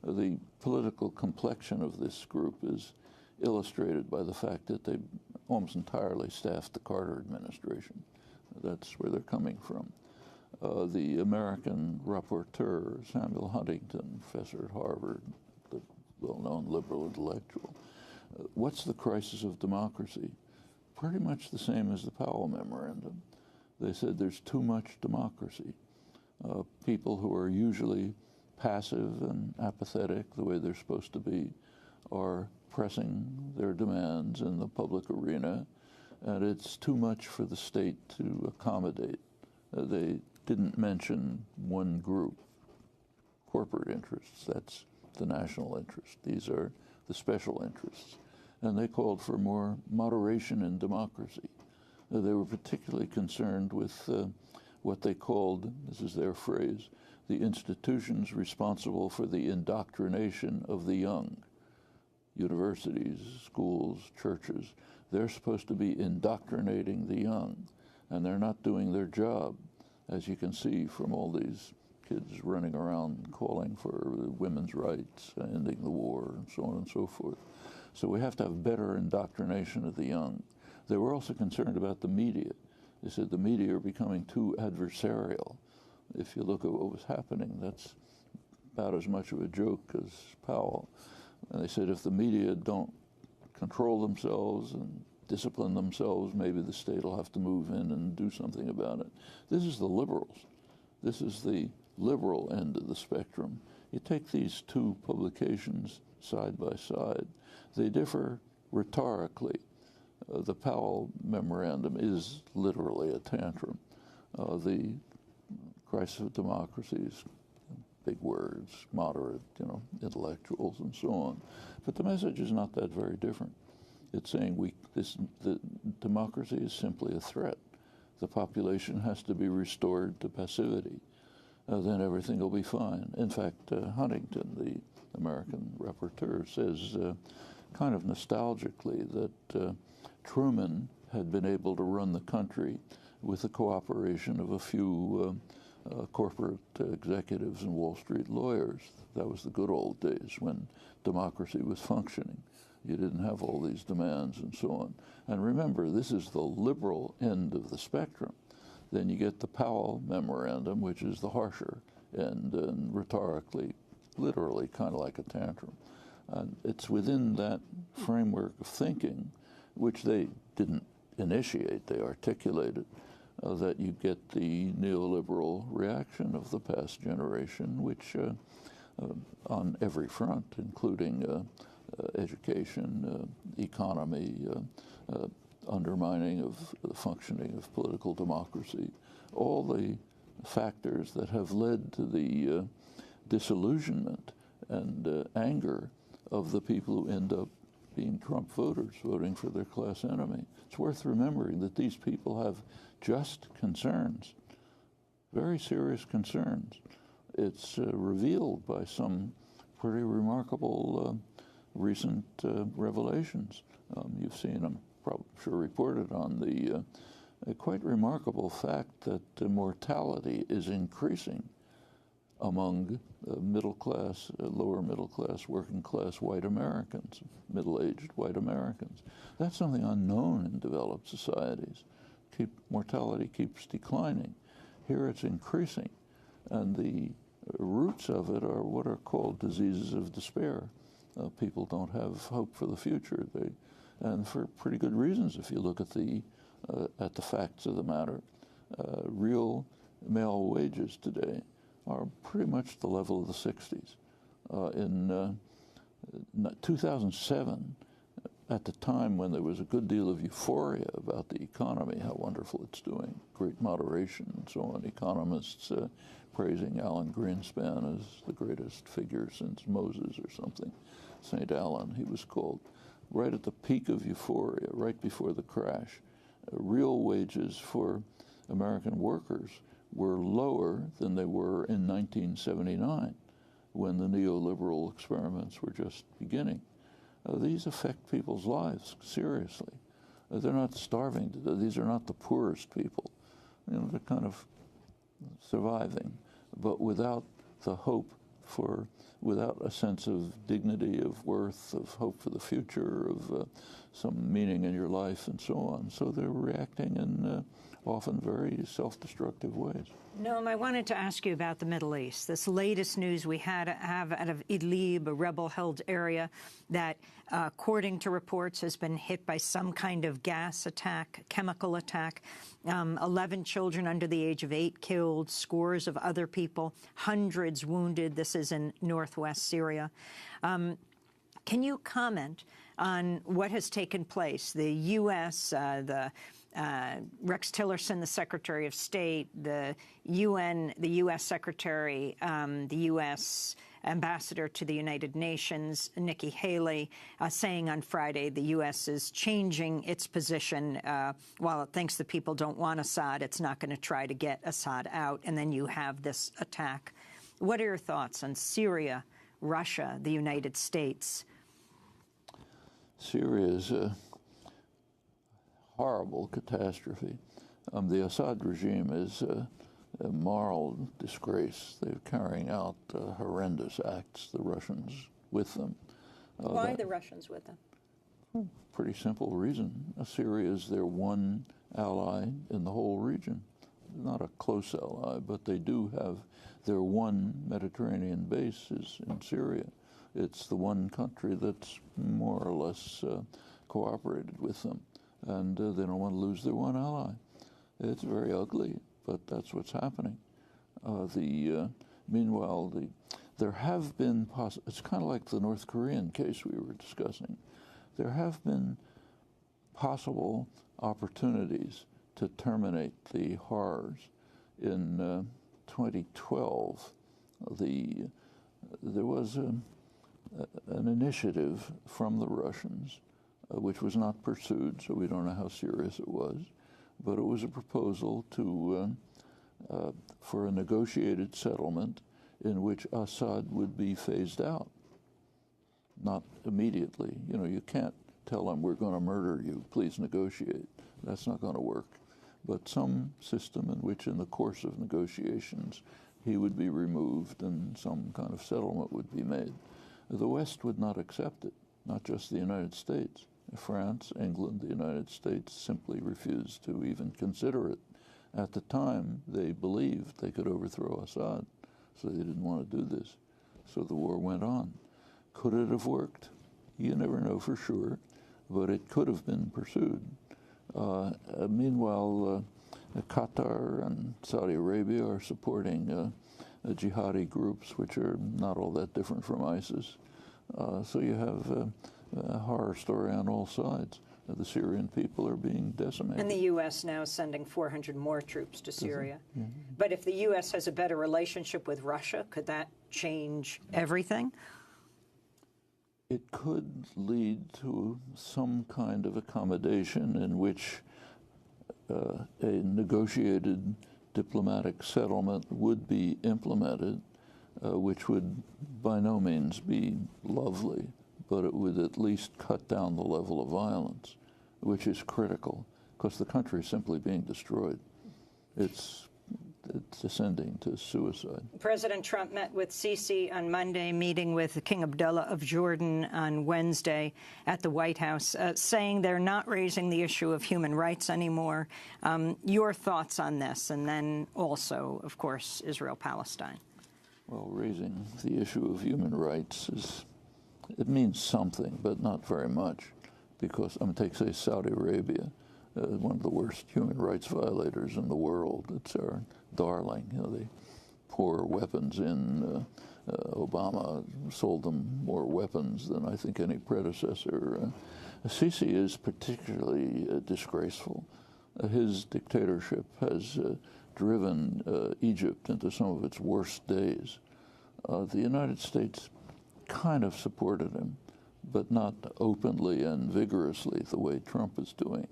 The political complexion of this group is illustrated by the fact that they almost entirely staffed the Carter administration. That's where they're coming from. The American rapporteur, Samuel Huntington, professor at Harvard, the well-known liberal intellectual. What's the crisis of democracy? Pretty much the same as the Powell Memorandum. They said there's too much democracy. People who are usually passive and apathetic, the way they're supposed to be, are pressing their demands in the public arena, and it's too much for the state to accommodate. They didn't mention one group, corporate interests. That's the national interest. These are the special interests. And they called for more moderation in democracy. They were particularly concerned with what they called, this is their phrase, the institutions responsible for the indoctrination of the young. Universities, schools, churches, they're supposed to be indoctrinating the young, and they're not doing their job, as you can see from all these kids running around calling for women's rights, ending the war, and so on and so forth. So we have to have better indoctrination of the young. They were also concerned about the media. They said the media are becoming too adversarial. If you look at what was happening, that's about as much of a joke as Powell. And they said if the media don't control themselves and discipline themselves, maybe the state will have to move in and do something about it. This is the liberals. This is the liberal end of the spectrum. You take these two publications side by side. They differ rhetorically. The Powell Memorandum is literally a tantrum. The crisis of democracies, big words, moderate, intellectuals and so on. But the message is not that very different. It's saying the democracy is simply a threat. The population has to be restored to passivity. Then everything will be fine. In fact, Huntington, the American rapporteur, says kind of nostalgically that Truman had been able to run the country with the cooperation of a few corporate executives and Wall Street lawyers. That was the good old days when democracy was functioning. You didn't have all these demands and so on. And remember, this is the liberal end of the spectrum. Then you get the Powell Memorandum, which is the harsher end, and rhetorically, literally kind of like a tantrum. And it's within that framework of thinking, which they didn't initiate, they articulated, that you get the neoliberal reaction of the past generation, which on every front, including education, economy, undermining of the functioning of political democracy, all the factors that have led to the disillusionment and anger of the people who end up being Trump voters, voting for their class enemy. It's worth remembering that these people have just concerns, very serious concerns. It's revealed by some pretty remarkable recent revelations. You've seen them, probably sure reported on the quite remarkable fact that mortality is increasing among middle class, lower middle class, working class white Americans, middle-aged white Americans. That's something unknown in developed societies. Mortality keeps declining. Here it's increasing, and the roots of it are what are called diseases of despair. People don't have hope for the future, and for pretty good reasons. If you look at the facts of the matter, real male wages today are pretty much the level of the 60s. In 2007, at the time when there was a good deal of euphoria about the economy, how wonderful it's doing, great moderation and so on, economists praising Alan Greenspan as the greatest figure since Moses or something, St. Alan he was called. Right at the peak of euphoria, right before the crash, real wages for American workers were lower than they were in 1979, when the neoliberal experiments were just beginning. These affect people's lives seriously. They're not starving to death. These are not the poorest people. They're kind of surviving, but without the hope for without a sense of dignity, of worth, of hope for the future, of some meaning in your life, and so on. So they're reacting in often very self-destructive ways. Noam, I wanted to ask you about the Middle East. This latest news we have out of Idlib, a rebel-held area that, according to reports, has been hit by some kind of gas attack, chemical attack. 11 children under the age of 8 killed, scores of other people, hundreds wounded. This is in northwest Syria. Can you comment on what has taken place? The U.S., Rex Tillerson, the Secretary of State, the UN, the U.S. Secretary, the U.S. Ambassador to the United Nations, Nikki Haley, saying on Friday the U.S. is changing its position. While it thinks the people don't want Assad, it's not going to try to get Assad out. And then you have this attack. What are your thoughts on Syria, Russia, the United States? Syria is a horrible catastrophe. The Assad regime is a moral disgrace. They're carrying out horrendous acts, the Russians with them. Why the Russians with them? Pretty simple reason. Syria is their one ally in the whole region. Not a close ally, but they do have their one Mediterranean base is in Syria. It's the one country that's more or less cooperated with them. And they don't want to lose their one ally. It's very ugly, but that's what's happening. Meanwhile, there have been, it's kind of like the North Korean case we were discussing. There have been possible opportunities to terminate the horrors. In 2012, there was an initiative from the Russians which was not pursued, so we don't know how serious it was, but it was a proposal for a negotiated settlement in which Assad would be phased out. Not immediately. You know, you can't tell him we're going to murder you, please negotiate. That's not going to work. But some system in which in the course of negotiations he would be removed and some kind of settlement would be made. The West would not accept it, not just the United States. France, England, the United States simply refused to even consider it. At the time, they believed they could overthrow Assad, so they didn't want to do this. So the war went on. Could it have worked? You never know for sure, but it could have been pursued. Meanwhile, Qatar and Saudi Arabia are supporting jihadi groups, which are not all that different from ISIS. So you have a horror story on all sides. The Syrian people are being decimated. And the U.S. now sending 400 more troops to Syria. Mm-hmm. But if the U.S. has a better relationship with Russia, could that change everything? It could lead to some kind of accommodation in which a negotiated diplomatic settlement would be implemented, which would by no means be lovely, but it would at least cut down the level of violence, which is critical, because the country is simply being destroyed. It's descending to suicide. President Trump met with Sisi on Monday, meeting with King Abdullah of Jordan on Wednesday at the White House, saying they're not raising the issue of human rights anymore. Your thoughts on this, and then also, of course, Israel-Palestine. Well, raising the issue of human rights it means something, but not very much, because take, say, Saudi Arabia, one of the worst human rights violators in the world. It's our darling. You know, they pour weapons in. Obama sold them more weapons than I think any predecessor. Sisi is particularly disgraceful. His dictatorship has driven Egypt into some of its worst days. The United States kind of supported him, but not openly and vigorously the way Trump is doing.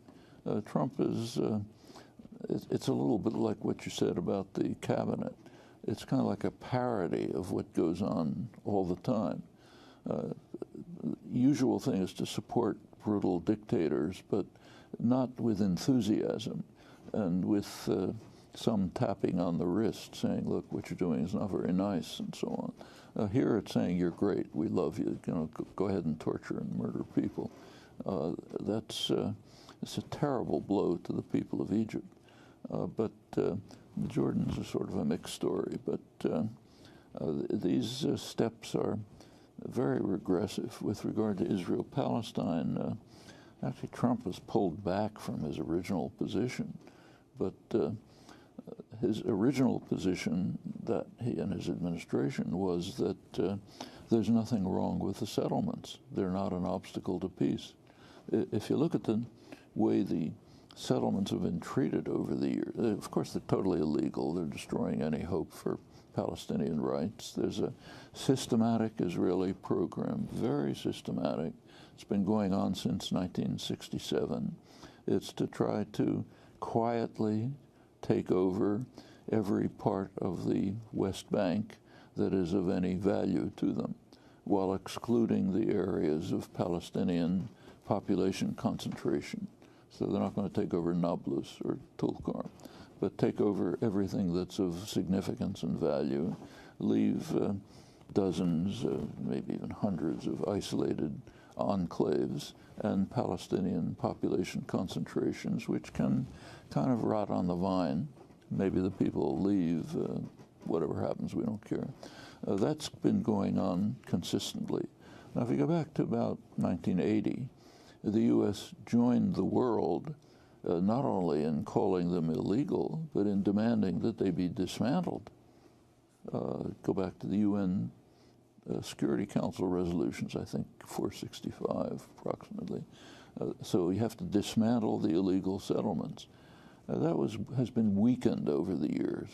Trump is, it's a little bit like what you said about the cabinet. It's kind of like a parody of what goes on all the time. Usual thing is to support brutal dictators, but not with enthusiasm and with some tapping on the wrist saying, look, what you're doing is not very nice, and so on. Here it's saying, you're great, we love you, go ahead and torture and murder people. It's a terrible blow to the people of Egypt. But the Jordans are sort of a mixed story. But these steps are very regressive with regard to Israel-Palestine. Actually, Trump has pulled back from his original position, but his original position that he and his administration was that there's nothing wrong with the settlements. They're not an obstacle to peace. If you look at the way the settlements have been treated over the years, of course they're totally illegal. They're destroying any hope for Palestinian rights. There's a systematic Israeli program, very systematic. It's been going on since 1967. It's to try to quietly take over every part of the West Bank that is of any value to them, while excluding the areas of Palestinian population concentration. So they're not going to take over Nablus or Tulkarm, but take over everything that's of significance and value, leave dozens, maybe even hundreds of isolated enclaves and Palestinian population concentrations, which can kind of rot on the vine. Maybe the people will leave, whatever happens, we don't care. That's been going on consistently. Now, if you go back to about 1980, the U.S. joined the world not only in calling them illegal, but in demanding that they be dismantled. Go back to the UN Security Council resolutions, I think 465 approximately. So you have to dismantle the illegal settlements. That has been weakened over the years.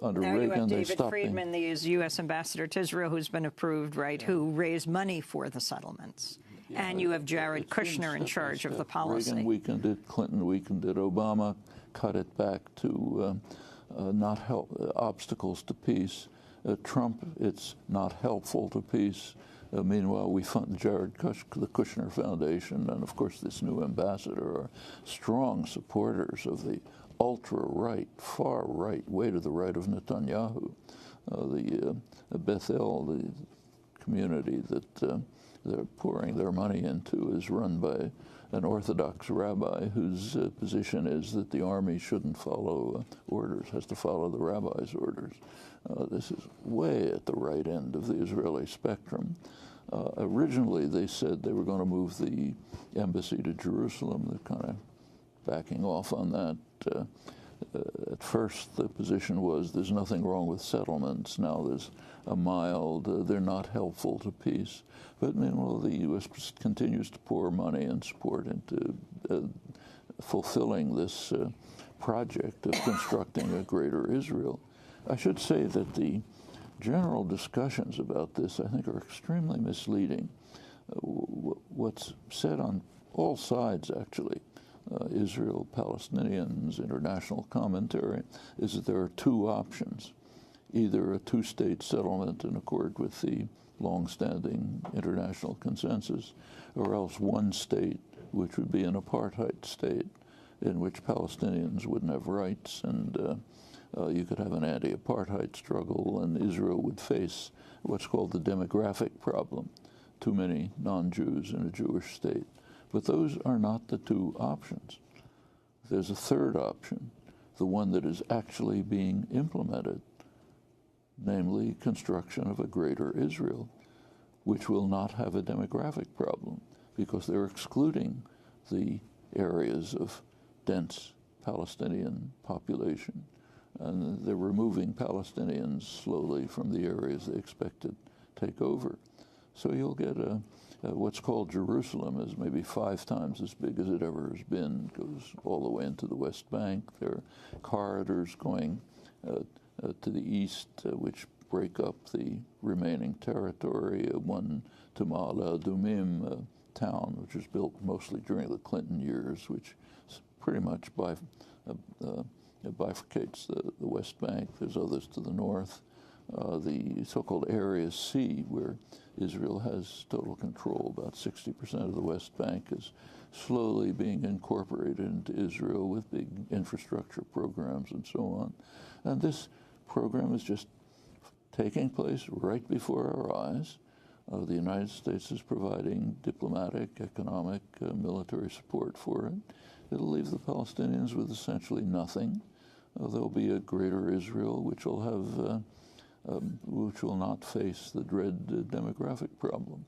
Under now Reagan, you have they stopped. David Friedman, the U.S. ambassador to Israel, who's been approved, right, who raised money for the settlements. Yeah, and you have Jared Kushner in charge of the policy. Reagan weakened it, Clinton weakened it, Obama cut it back to not help obstacles to peace. Trump, it's not helpful to peace. Meanwhile, we fund the Kushner Foundation, and of course this new ambassador are strong supporters of the ultra-right, far-right, way to the right of Netanyahu. The Bethel, the community that they're pouring their money into, is run by an Orthodox rabbi whose position is that the army shouldn't follow orders, has to follow the rabbi's orders. This is way at the right end of the Israeli spectrum. Originally, they said they were going to move the embassy to Jerusalem. They're kind of backing off on that. At first, the position was there's nothing wrong with settlements. Now there's a mild, they're not helpful to peace. But meanwhile, the U.S. continues to pour money and support into fulfilling this project of constructing a greater Israel. I should say that the general discussions about this, I think, are extremely misleading. What's said on all sides, actually, Israel, Palestinians, international commentary, is that there are two options. Either a two-state settlement in accord with the long-standing international consensus, or else one state, which would be an apartheid state, in which Palestinians wouldn't have rights, and you could have an anti-apartheid struggle, and Israel would face what's called the demographic problem, too many non-Jews in a Jewish state. But those are not the two options. There's a third option, the one that is actually being implemented, namely construction of a greater Israel, which will not have a demographic problem because they're excluding the areas of dense Palestinian population, and they're removing Palestinians slowly from the areas they expect to take over. So you'll get what's called Jerusalem is maybe 5 times as big as it ever has been, goes all the way into the West Bank. There are corridors going to the east, which break up the remaining territory. One to Ma'ale Adumim town, which was built mostly during the Clinton years, which pretty much bifurcates the West Bank. There's others to the north. the so-called Area C, where Israel has total control. About 60% of the West Bank is slowly being incorporated into Israel with big infrastructure programs and so on. And this program is just taking place right before our eyes. The United States is providing diplomatic, economic, military support for it. It'll leave the Palestinians with essentially nothing. There'll be a greater Israel, which will have, which will not face the dread demographic problem.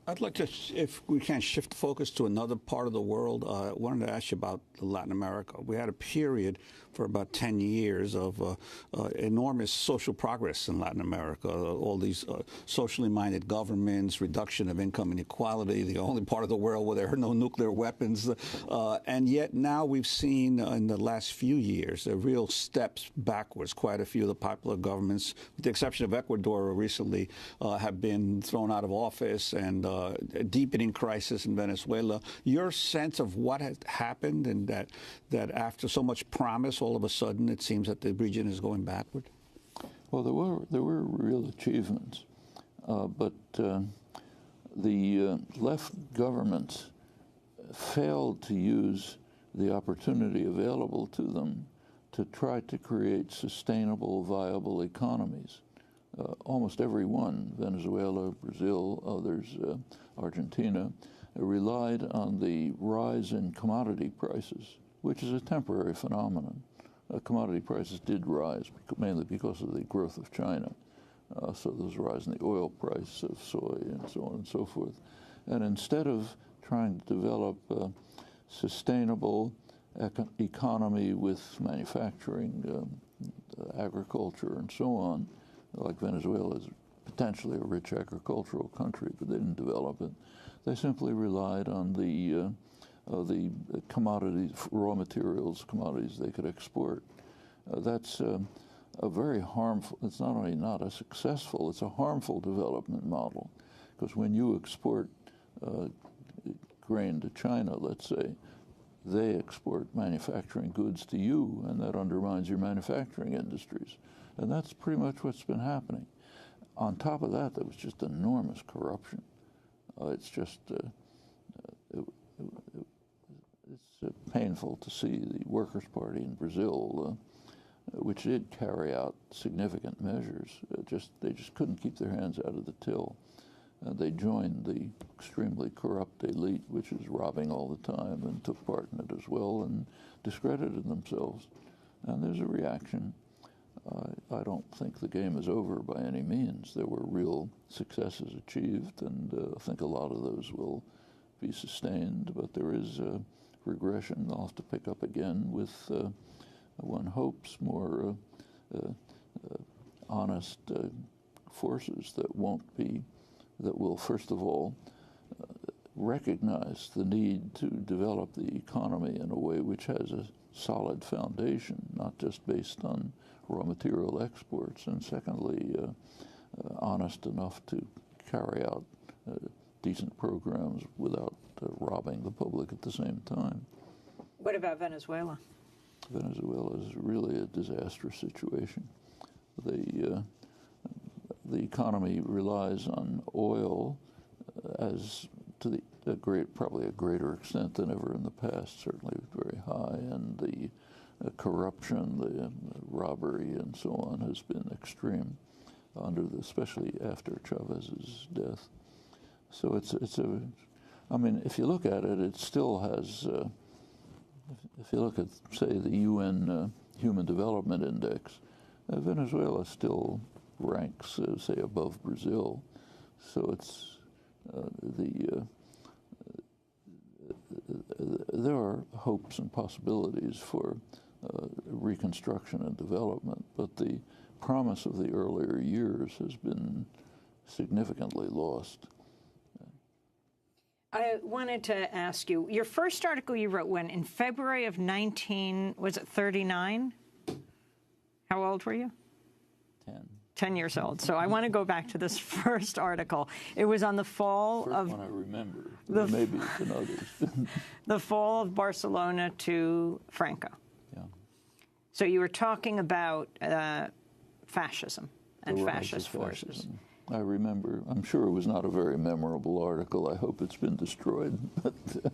I'd like to, if we can, shift focus to another part of the world. I wanted to ask you about Latin America. We had a period for about 10 years of enormous social progress in Latin America. All these socially minded governments, reduction of income inequality, the only part of the world where there are no nuclear weapons. And yet now we've seen in the last few years real steps backwards. Quite a few of the popular governments, with the exception of Ecuador recently, have been thrown out of office, and a deepening crisis in Venezuela. Your sense of what has happened, and that after so much promise, all of a sudden it seems that the region is going backward? Well, there were real achievements, but the left governments failed to use the opportunity available to them to try to create sustainable, viable economies. Almost every one, Venezuela, Brazil, others, Argentina, relied on the rise in commodity prices, which is a temporary phenomenon. Commodity prices did rise, mainly because of the growth of China. So there was a rise in the oil price of soy and so on and so forth. And instead of trying to develop a sustainable economy with manufacturing, agriculture, and so on, like Venezuela is potentially a rich agricultural country, but they didn't develop it. They simply relied on the commodities, raw materials, commodities they could export. That's a very harmful, it's not only not a successful, it's a harmful development model. Because when you export grain to China, let's say, they export manufacturing goods to you, and that undermines your manufacturing industries. And that's pretty much what's been happening. On top of that, there was just enormous corruption. It's just, it's painful to see the Workers' Party in Brazil, which did carry out significant measures. They just couldn't keep their hands out of the till. They joined the extremely corrupt elite, which is robbing all the time, and took part in it as well, and discredited themselves. And there's a reaction. I don't think the game is over by any means. There were real successes achieved, and I think a lot of those will be sustained, but there is a regression. They'll have to pick up again with, one hopes, more honest forces that will, first of all, recognize the need to develop the economy in a way which has a solid foundation, not just based on raw material exports, and secondly, honest enough to carry out decent programs without robbing the public at the same time. What about Venezuela? Venezuela is really a disastrous situation. The economy relies on oil as to probably a greater extent than ever in the past, certainly very high, and the corruption, the robbery, and so on has been extreme, especially after Chavez's death. So I mean, if you look at it, it still has. If you look at, say, the UN Human Development Index, Venezuela still ranks, say, above Brazil. So it's there are hopes and possibilities for reconstruction and development, but the promise of the earlier years has been significantly lost. I wanted to ask you, your first article you wrote when? In February of 39? How old were you? 10. 10 years old. So I want to go back to this first article. It was on the fall First of... one I remember. Maybe it's in others. The fall of Barcelona to Franco. Yeah. So you were talking about fascism and The Rise of fascist forces. Fascism. I remember. I'm sure it was not a very memorable article. I hope it's been destroyed. But I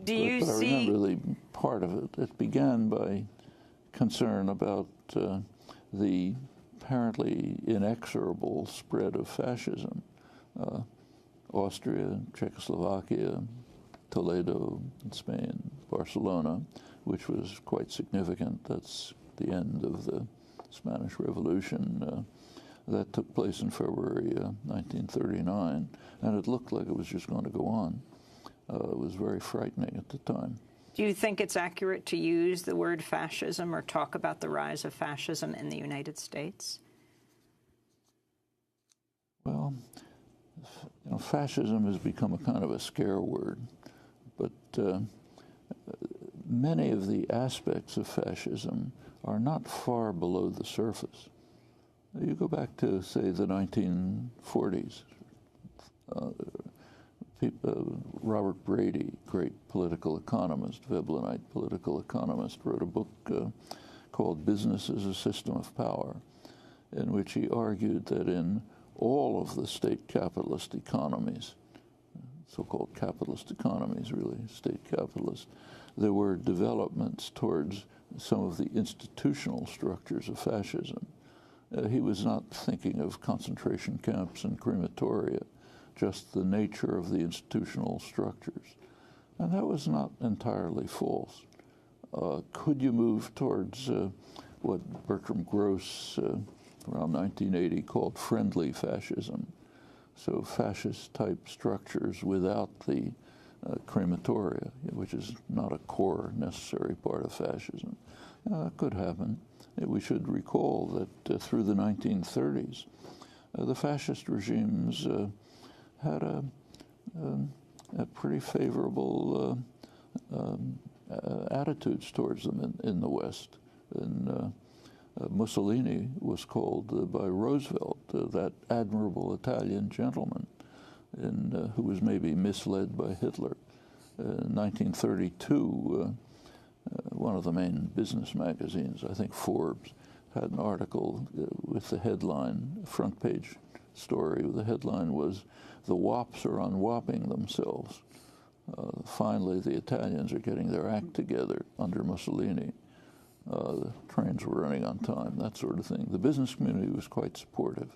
remember the part of it. It began by concern about the apparently inexorable spread of fascism. Austria, Czechoslovakia, Toledo in Spain, Barcelona, which was quite significant. That's the end of the Spanish Revolution. That took place in February 1939, and it looked like it was just going to go on. It was very frightening at the time. Do you think it's accurate to use the word fascism or talk about the rise of fascism in the United States? Well, fascism has become a kind of a scare word, but many of the aspects of fascism are not far below the surface. You go back to, say, the 1940s. Robert Brady, great political economist, Veblenite political economist, wrote a book called Business as a System of Power, in which he argued that in all of the state capitalist economies, so-called capitalist economies, really, state capitalist, there were developments towards some of the institutional structures of fascism. He was not thinking of concentration camps and crematoria, just the nature of the institutional structures. And that was not entirely false. Could you move towards what Bertram Gross around 1980 called friendly fascism? So fascist-type structures without the crematoria, which is not a core necessary part of fascism. It could happen. We should recall that through the 1930s, the fascist regimes had a pretty favorable attitudes towards them in the West. And Mussolini was called by Roosevelt that admirable Italian gentleman, who was maybe misled by Hitler. In 1932, one of the main business magazines, I think Forbes, had an article with the headline, front page story, the headline was, "The wops are unwopping themselves." Finally, the Italians are getting their act together under Mussolini. The trains were running on time, that sort of thing. The business community was quite supportive.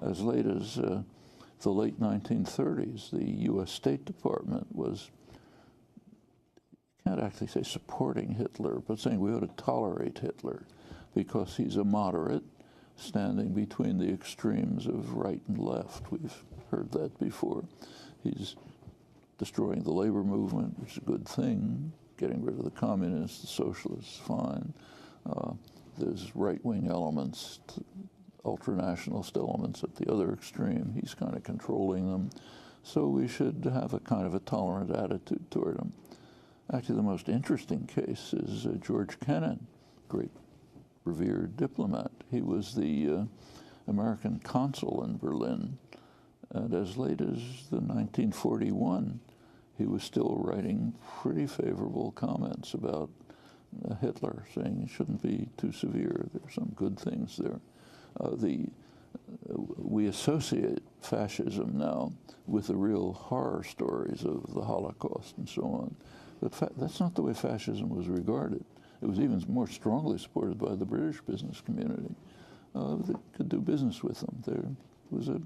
As late as the late 1930s, the U.S. State Department was, can't actually say supporting Hitler, but saying we ought to tolerate Hitler because he's a moderate standing between the extremes of right and left. We've heard that before. He's destroying the labor movement, which is a good thing. Getting rid of the communists, the socialists, fine. There's right-wing elements, ultranationalist elements at the other extreme. He's kind of controlling them. So we should have a kind of a tolerant attitude toward him. Actually, the most interesting case is George Kennan, great revered diplomat. He was the American consul in Berlin, and as late as the 1941, he was still writing pretty favorable comments about Hitler, saying it shouldn't be too severe. There's some good things there. We associate fascism now with the real horror stories of the Holocaust and so on. But that's not the way fascism was regarded. It was even more strongly supported by the British business community that could do business with them. There was a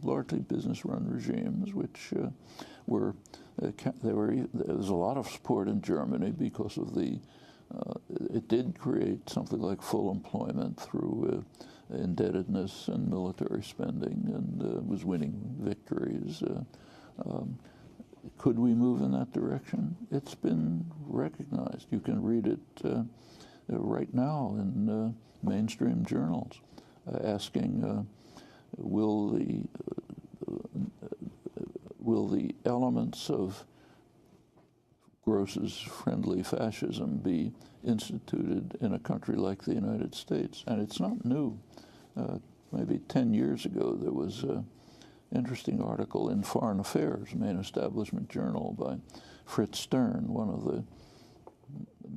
largely business-run regimes, which there was a lot of support in Germany because of it did create something like full employment through indebtedness and military spending, and was winning victories. Could we move in that direction? It's been recognized. You can read it right now in mainstream journals, asking, will the elements of Gross's friendly fascism be instituted in a country like the United States? And it's not new. Maybe 10 years ago, there was an interesting article in Foreign Affairs, main establishment journal, by Fritz Stern, one of the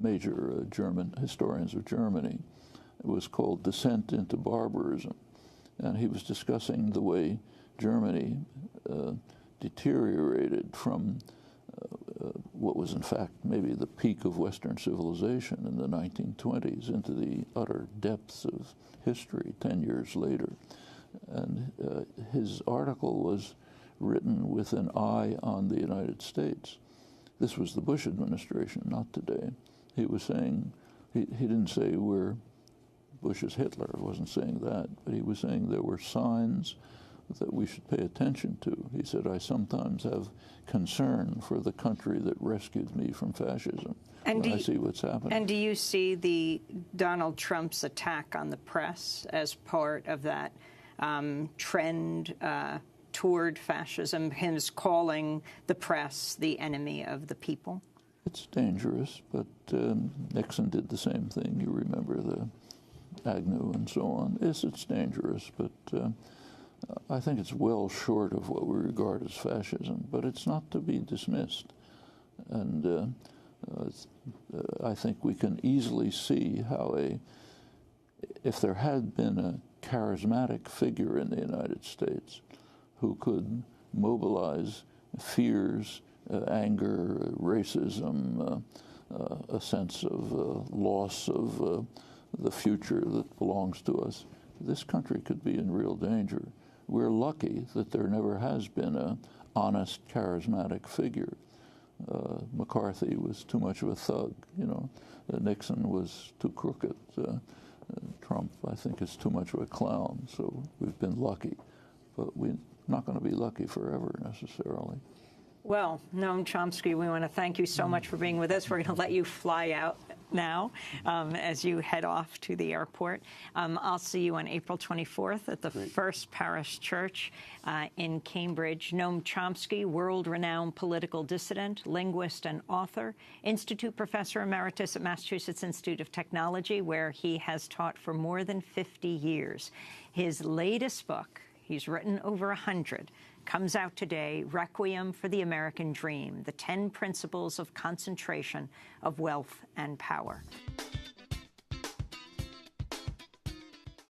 major German historians of Germany. It was called Descent into Barbarism. and he was discussing the way Germany deteriorated from what was in fact maybe the peak of Western civilization in the 1920s into the utter depths of history 10 years later. And his article was written with an eye on the United States. This was the Bush administration, not today. He was saying, he didn't say we're Bush's Hitler, he wasn't saying that, but he was saying there were signs that we should pay attention to. He said, I sometimes have concern for the country that rescued me from fascism. And I see what's happening. And do you see the Donald Trump's attack on the press as part of that trend toward fascism, him calling the press the enemy of the people? It's dangerous, but Nixon did the same thing. You remember the Agnew and so on. Yes, it's dangerous, but I think it's well short of what we regard as fascism, but it's not to be dismissed. And I think we can easily see how if there had been a charismatic figure in the United States who could mobilize fears, anger, racism, a sense of loss of the future that belongs to us, this country could be in real danger. We're lucky that there never has been an honest, charismatic figure. McCarthy was too much of a thug, you know. Nixon was too crooked. Trump, I think, is too much of a clown. So we've been lucky, but we're not going to be lucky forever necessarily. Well, Noam Chomsky, we want to thank you so much for being with us. We're going to let you fly out now as you head off to the airport. I'll see you on April 24th at the First Parish Church in Cambridge. Noam Chomsky, world-renowned political dissident, linguist, and author, Institute Professor Emeritus at Massachusetts Institute of Technology, where he has taught for more than 50 years. His latest book, he's written over 100, comes out today, Requiem for the American Dream, the 10 Principles of Concentration of Wealth and Power.